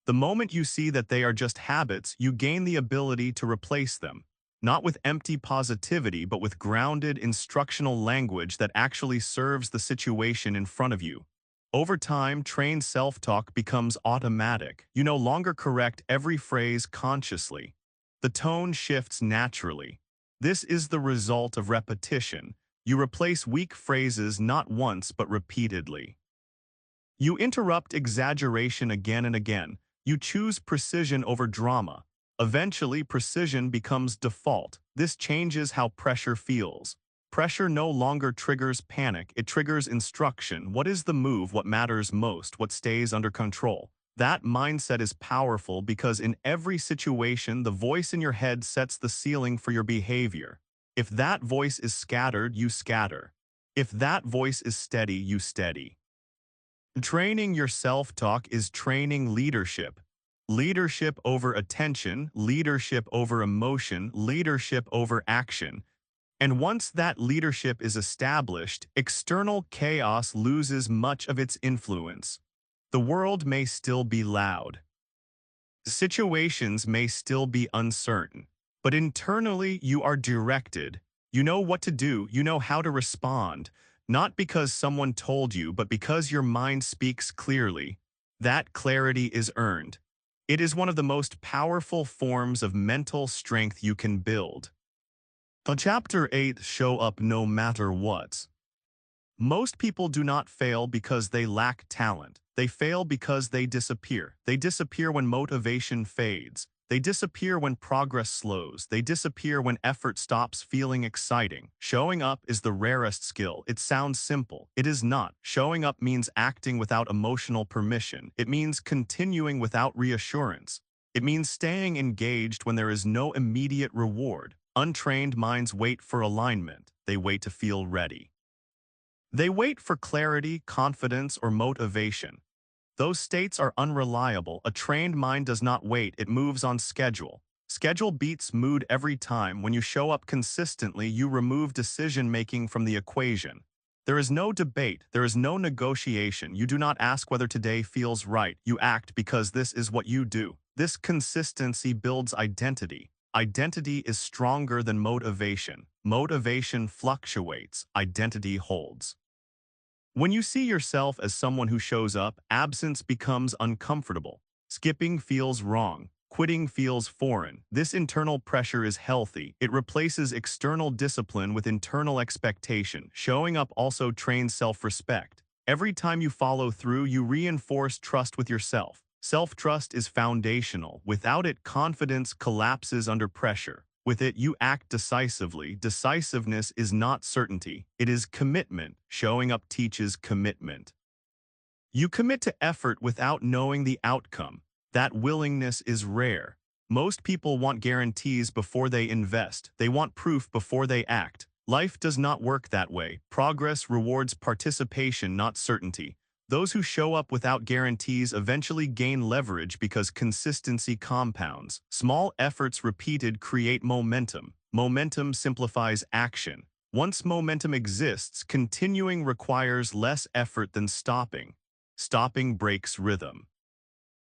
The moment you see that they are just habits, you gain the ability to replace them, not with empty positivity, but with grounded instructional language that actually serves the situation in front of you. Over time, trained self-talk becomes automatic. You no longer correct every phrase consciously. The tone shifts naturally. This is the result of repetition. You replace weak phrases not once but repeatedly. You interrupt exaggeration again and again. You choose precision over drama. Eventually, precision becomes default. This changes how pressure feels. Pressure no longer triggers panic, it triggers instruction. What is the move? What matters most? What stays under control? That mindset is powerful because in every situation, the voice in your head sets the ceiling for your behavior. If that voice is scattered, you scatter. If that voice is steady, you steady. Training your self-talk is training leadership. Leadership over attention, leadership over emotion, leadership over action. And once that leadership is established, external chaos loses much of its influence. The world may still be loud. Situations may still be uncertain, but internally you are directed. You know what to do, you know how to respond, not because someone told you, but because your mind speaks clearly. That clarity is earned. It is one of the most powerful forms of mental strength you can build. The Chapter 8 show up no matter what. Most people do not fail because they lack talent. They fail because they disappear. They disappear when motivation fades. They disappear when progress slows. They disappear when effort stops feeling exciting. Showing up is the rarest skill. It sounds simple. It is not. Showing up means acting without emotional permission. It means continuing without reassurance. It means staying engaged when there is no immediate reward. Untrained minds wait for alignment. They wait to feel ready. They wait for clarity, confidence, or motivation. Those states are unreliable. A trained mind does not wait, it moves on schedule. Schedule beats mood every time. When you show up consistently, you remove decision-making from the equation. There is no debate, there is no negotiation. You do not ask whether today feels right. You act because this is what you do. This consistency builds identity. Identity is stronger than motivation. Motivation fluctuates, identity holds. When you see yourself as someone who shows up, absence becomes uncomfortable. Skipping feels wrong. Quitting feels foreign. This internal pressure is healthy. It replaces external discipline with internal expectation. Showing up also trains self-respect. Every time you follow through, you reinforce trust with yourself. Self-trust is foundational. Without it, confidence collapses under pressure. With it, you act decisively. Decisiveness is not certainty. It is commitment. Showing up teaches commitment. You commit to effort without knowing the outcome. That willingness is rare. Most people want guarantees before they invest. They want proof before they act. Life does not work that way. Progress rewards participation, not certainty. Those who show up without guarantees eventually gain leverage because consistency compounds. Small efforts repeated create momentum. Momentum simplifies action. Once momentum exists, continuing requires less effort than stopping. Stopping breaks rhythm.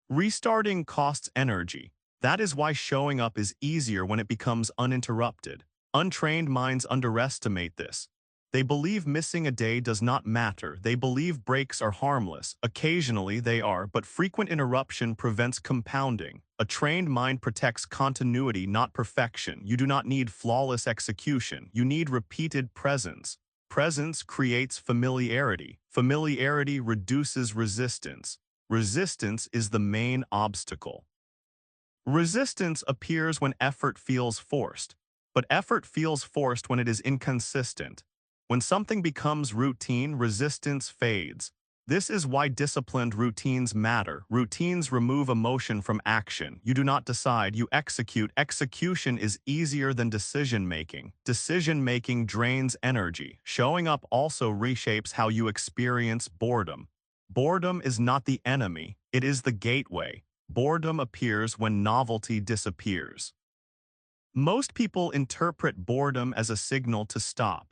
Restarting costs energy. That is why showing up is easier when it becomes uninterrupted. Untrained minds underestimate this. They believe missing a day does not matter. They believe breaks are harmless. Occasionally they are, but frequent interruption prevents compounding. A trained mind protects continuity, not perfection. You do not need flawless execution. You need repeated presence. Presence creates familiarity. Familiarity reduces resistance. Resistance is the main obstacle. Resistance appears when effort feels forced, but effort feels forced when it is inconsistent. When something becomes routine, resistance fades. This is why disciplined routines matter. Routines remove emotion from action. You do not decide, you execute. Execution is easier than decision-making. Decision-making drains energy. Showing up also reshapes how you experience boredom. Boredom is not the enemy, it is the gateway. Boredom appears when novelty disappears. Most people interpret boredom as a signal to stop.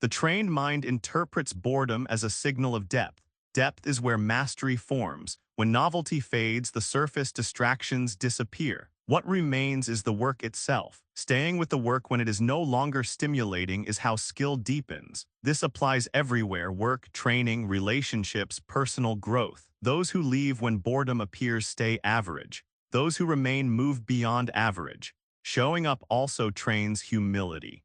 The trained mind interprets boredom as a signal of depth. Depth is where mastery forms. When novelty fades, the surface distractions disappear. What remains is the work itself. Staying with the work when it is no longer stimulating is how skill deepens. This applies everywhere: work, training, relationships, personal growth. Those who leave when boredom appears stay average. Those who remain move beyond average. Showing up also trains humility.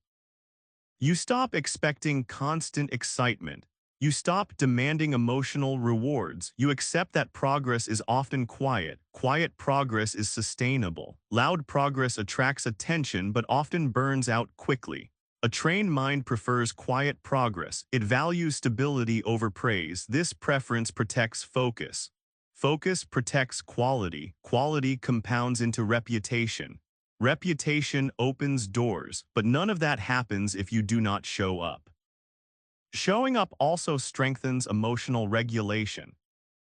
You stop expecting constant excitement. You stop demanding emotional rewards. You accept that progress is often quiet. Quiet progress is sustainable. Loud progress attracts attention but often burns out quickly. A trained mind prefers quiet progress. It values stability over praise. This preference protects focus. Focus protects quality. Quality compounds into reputation. Reputation opens doors, but none of that happens if you do not show up. Showing up also strengthens emotional regulation.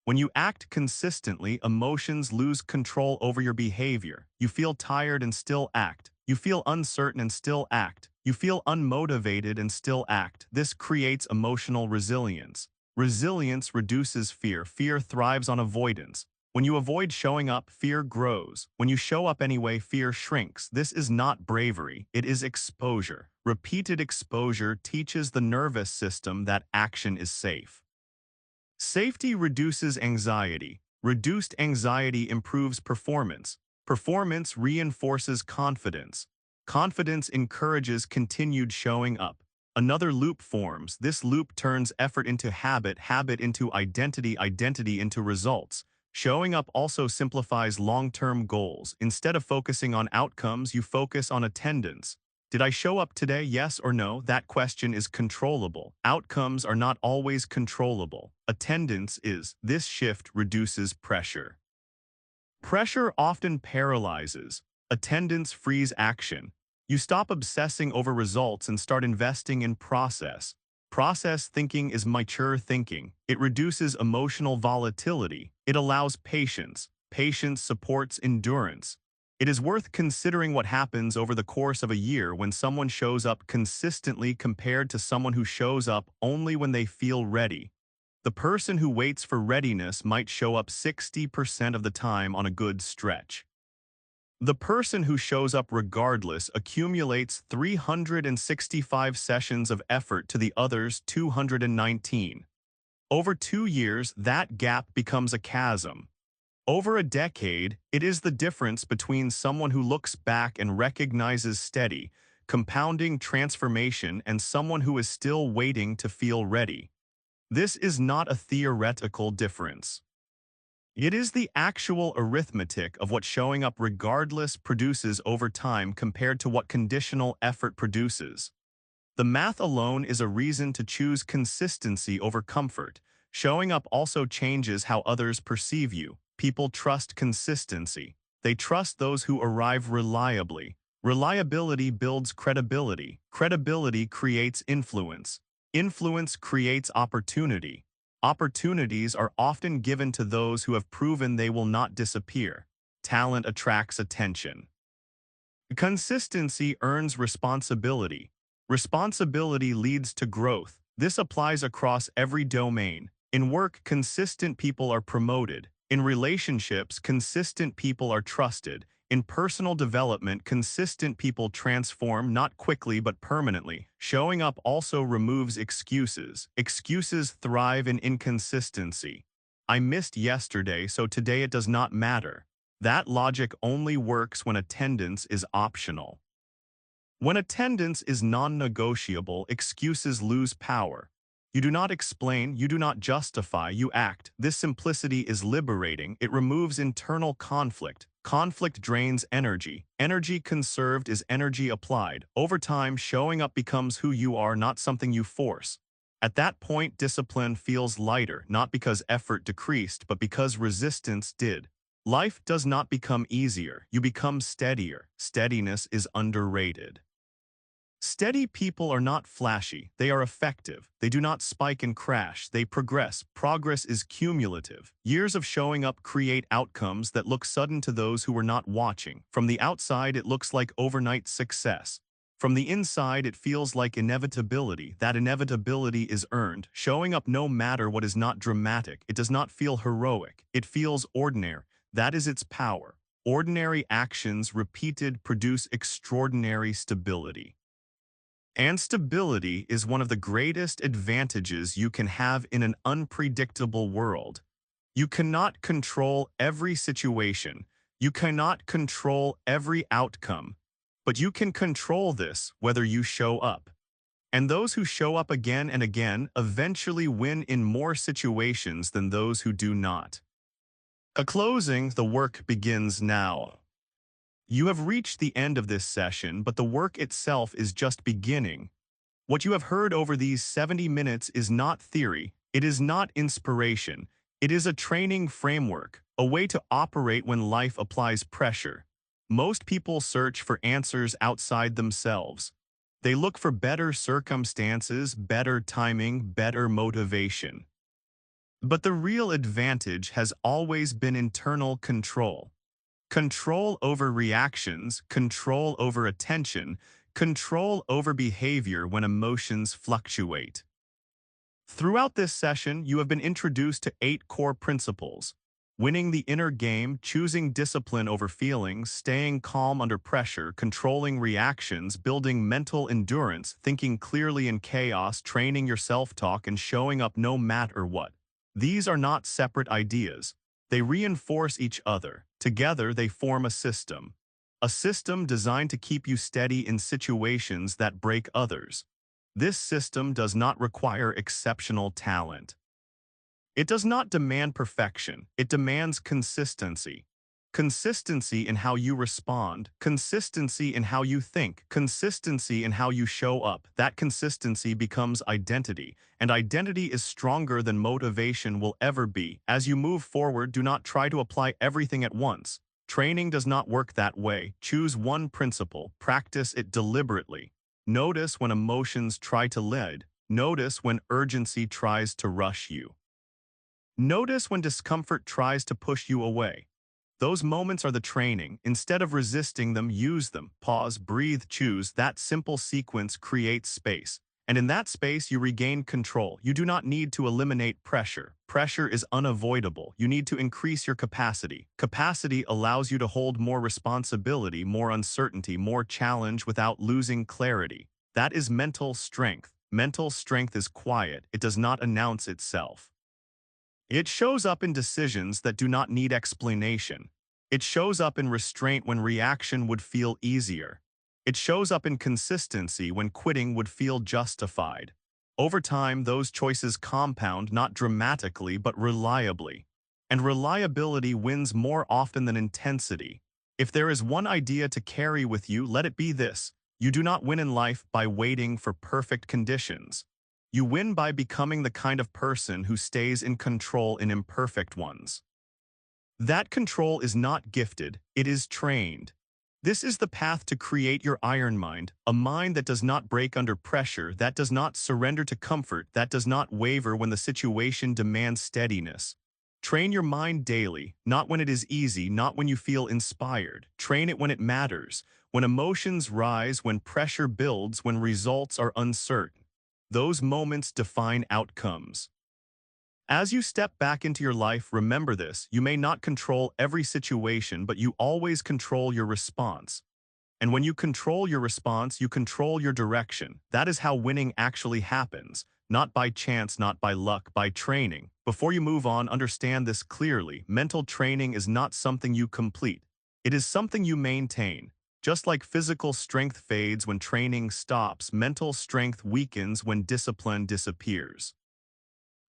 When you act consistently, emotions lose control over your behavior. You feel tired and still act. You feel uncertain and still act. You feel unmotivated and still act. This creates emotional resilience. Resilience reduces fear. Fear thrives on avoidance. When you avoid showing up, fear grows. When you show up anyway, fear shrinks. This is not bravery, it is exposure. Repeated exposure teaches the nervous system that action is safe. Safety reduces anxiety. Reduced anxiety improves performance. Performance reinforces confidence. Confidence encourages continued showing up. Another loop forms. This loop turns effort into habit, habit into identity, identity into results. Showing up also simplifies long-term goals. Instead of focusing on outcomes, you focus on attendance. Did I show up today, yes or no? That question is controllable. Outcomes are not always controllable. Attendance is. This shift reduces pressure. Pressure often paralyzes. Attendance frees action. You stop obsessing over results and start investing in process. Process thinking is mature thinking. It reduces emotional volatility. It allows patience. Patience supports endurance. It is worth considering what happens over the course of a year when someone shows up consistently compared to someone who shows up only when they feel ready. The person who waits for readiness might show up 60% of the time on a good stretch. The person who shows up regardless accumulates 365 sessions of effort to the other's 219. Over 2 years, that gap becomes a chasm. Over a decade, it is the difference between someone who looks back and recognizes steady, compounding transformation and someone who is still waiting to feel ready. This is not a theoretical difference. It is the actual arithmetic of what showing up regardless produces over time compared to what conditional effort produces. The math alone is a reason to choose consistency over comfort. Showing up also changes how others perceive you. People trust consistency. They trust those who arrive reliably. Reliability builds credibility. Credibility creates influence. Influence creates opportunity. Opportunities are often given to those who have proven they will not disappear. Talent attracts attention. Consistency earns responsibility. Responsibility leads to growth. This applies across every domain. In work, consistent people are promoted. In relationships, consistent people are trusted. In personal development, consistent people transform not quickly but permanently. Showing up also removes excuses. Excuses thrive in inconsistency. I missed yesterday, so today it does not matter. That logic only works when attendance is optional. When attendance is non-negotiable, excuses lose power. You do not explain, you do not justify, you act. This simplicity is liberating. It removes internal conflict. Conflict drains energy. Energy conserved is energy applied. Over time, showing up becomes who you are, not something you force. At that point, discipline feels lighter, not because effort decreased, but because resistance did. Life does not become easier. You become steadier. Steadiness is underrated. Steady people are not flashy, they are effective. They do not spike and crash, they progress. Progress is cumulative. Years of showing up create outcomes that look sudden to those who were not watching. From the outside, it looks like overnight success. From the inside, it feels like inevitability. That inevitability is earned. Showing up no matter what is not dramatic. It does not feel heroic. It feels ordinary. That is its power. Ordinary actions repeated produce extraordinary stability. And stability is one of the greatest advantages you can have in an unpredictable world. You cannot control every situation. You cannot control every outcome. But you can control this whether you show up. And those who show up again and again eventually win in more situations than those who do not. A closing, the work begins now. You have reached the end of this session, but the work itself is just beginning. What you have heard over these 70 minutes is not theory, it is not inspiration, it is a training framework, a way to operate when life applies pressure. Most people search for answers outside themselves. They look for better circumstances, better timing, better motivation. But the real advantage has always been internal control. Control over reactions, control over attention, control over behavior when emotions fluctuate. Throughout this session, you have been introduced to 8 core principles. Winning the inner game, choosing discipline over feelings, staying calm under pressure, controlling reactions, building mental endurance, thinking clearly in chaos, training your self-talk, and showing up no matter what. These are not separate ideas. They reinforce each other. Together, they form a system. A system designed to keep you steady in situations that break others. This system does not require exceptional talent. It does not demand perfection, it demands consistency. Consistency in how you respond, consistency in how you think, consistency in how you show up. That consistency becomes identity, and identity is stronger than motivation will ever be. As you move forward, do not try to apply everything at once. Training does not work that way. Choose one principle, practice it deliberately. Notice when emotions try to lead. Notice when urgency tries to rush you. Notice when discomfort tries to push you away. Those moments are the training. Instead of resisting them, use them. Pause, breathe, choose. That simple sequence creates space. And in that space, you regain control. You do not need to eliminate pressure. Pressure is unavoidable. You need to increase your capacity. Capacity allows you to hold more responsibility, more uncertainty, more challenge without losing clarity. That is mental strength. Mental strength is quiet. It does not announce itself. It shows up in decisions that do not need explanation. It shows up in restraint when reaction would feel easier. It shows up in consistency when quitting would feel justified. Over time, those choices compound not dramatically but reliably. And reliability wins more often than intensity. If there is one idea to carry with you, let it be this: you do not win in life by waiting for perfect conditions. You win by becoming the kind of person who stays in control in imperfect ones. That control is not gifted, it is trained. This is the path to create your iron mind, a mind that does not break under pressure, that does not surrender to comfort, that does not waver when the situation demands steadiness. Train your mind daily, not when it is easy, not when you feel inspired. Train it when it matters, when emotions rise, when pressure builds, when results are uncertain. Those moments define outcomes. As you step back into your life, remember this: you may not control every situation, but you always control your response. And when you control your response, you control your direction. That is how winning actually happens. Not by chance, not by luck, by training. Before you move on, understand this clearly. Mental training is not something you complete. It is something you maintain. Just like physical strength fades when training stops, mental strength weakens when discipline disappears.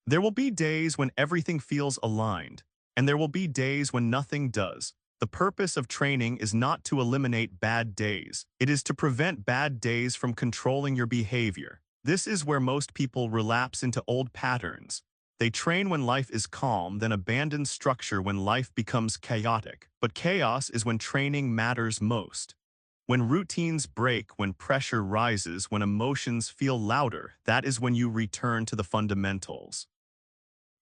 There will be days when everything feels aligned, and there will be days when nothing does. The purpose of training is not to eliminate bad days. It is to prevent bad days from controlling your behavior. This is where most people relapse into old patterns. They train when life is calm, then abandon structure when life becomes chaotic. But chaos is when training matters most. When routines break, when pressure rises, when emotions feel louder, that is when you return to the fundamentals.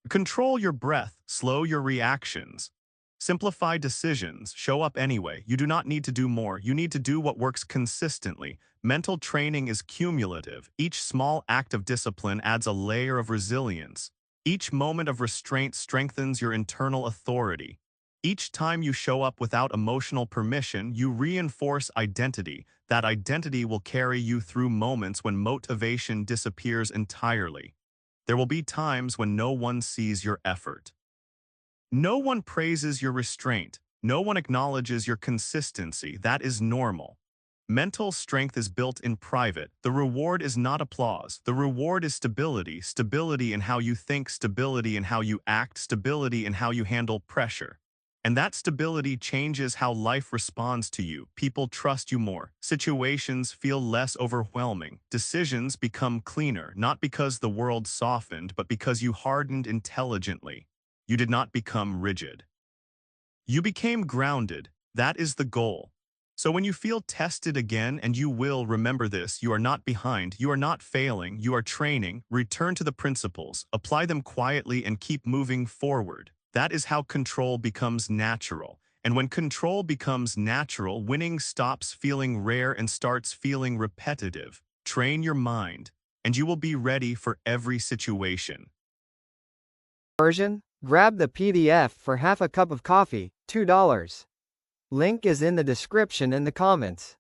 Control your breath, slow your reactions. Simplify decisions, show up anyway. You do not need to do more, you need to do what works consistently. Mental training is cumulative. Each small act of discipline adds a layer of resilience. Each moment of restraint strengthens your internal authority. Each time you show up without emotional permission, you reinforce identity. That identity will carry you through moments when motivation disappears entirely. There will be times when no one sees your effort. No one praises your restraint. No one acknowledges your consistency. That is normal. Mental strength is built in private. The reward is not applause. The reward is stability. Stability in how you think, stability in how you act, stability in how you handle pressure. And that stability changes how life responds to you. People trust you more. Situations feel less overwhelming. Decisions become cleaner, not because the world softened, but because you hardened intelligently. You did not become rigid. You became grounded. That is the goal. So when you feel tested again, and you will, remember this: you are not behind, you are not failing, you are training. Return to the principles, apply them quietly, and keep moving forward. That is how control becomes natural. And when control becomes natural, winning stops feeling rare and starts feeling repetitive. Train your mind, and you will be ready for every situation. Version Grab the PDF for half a cup of coffee, $2. Link is in the description and the comments.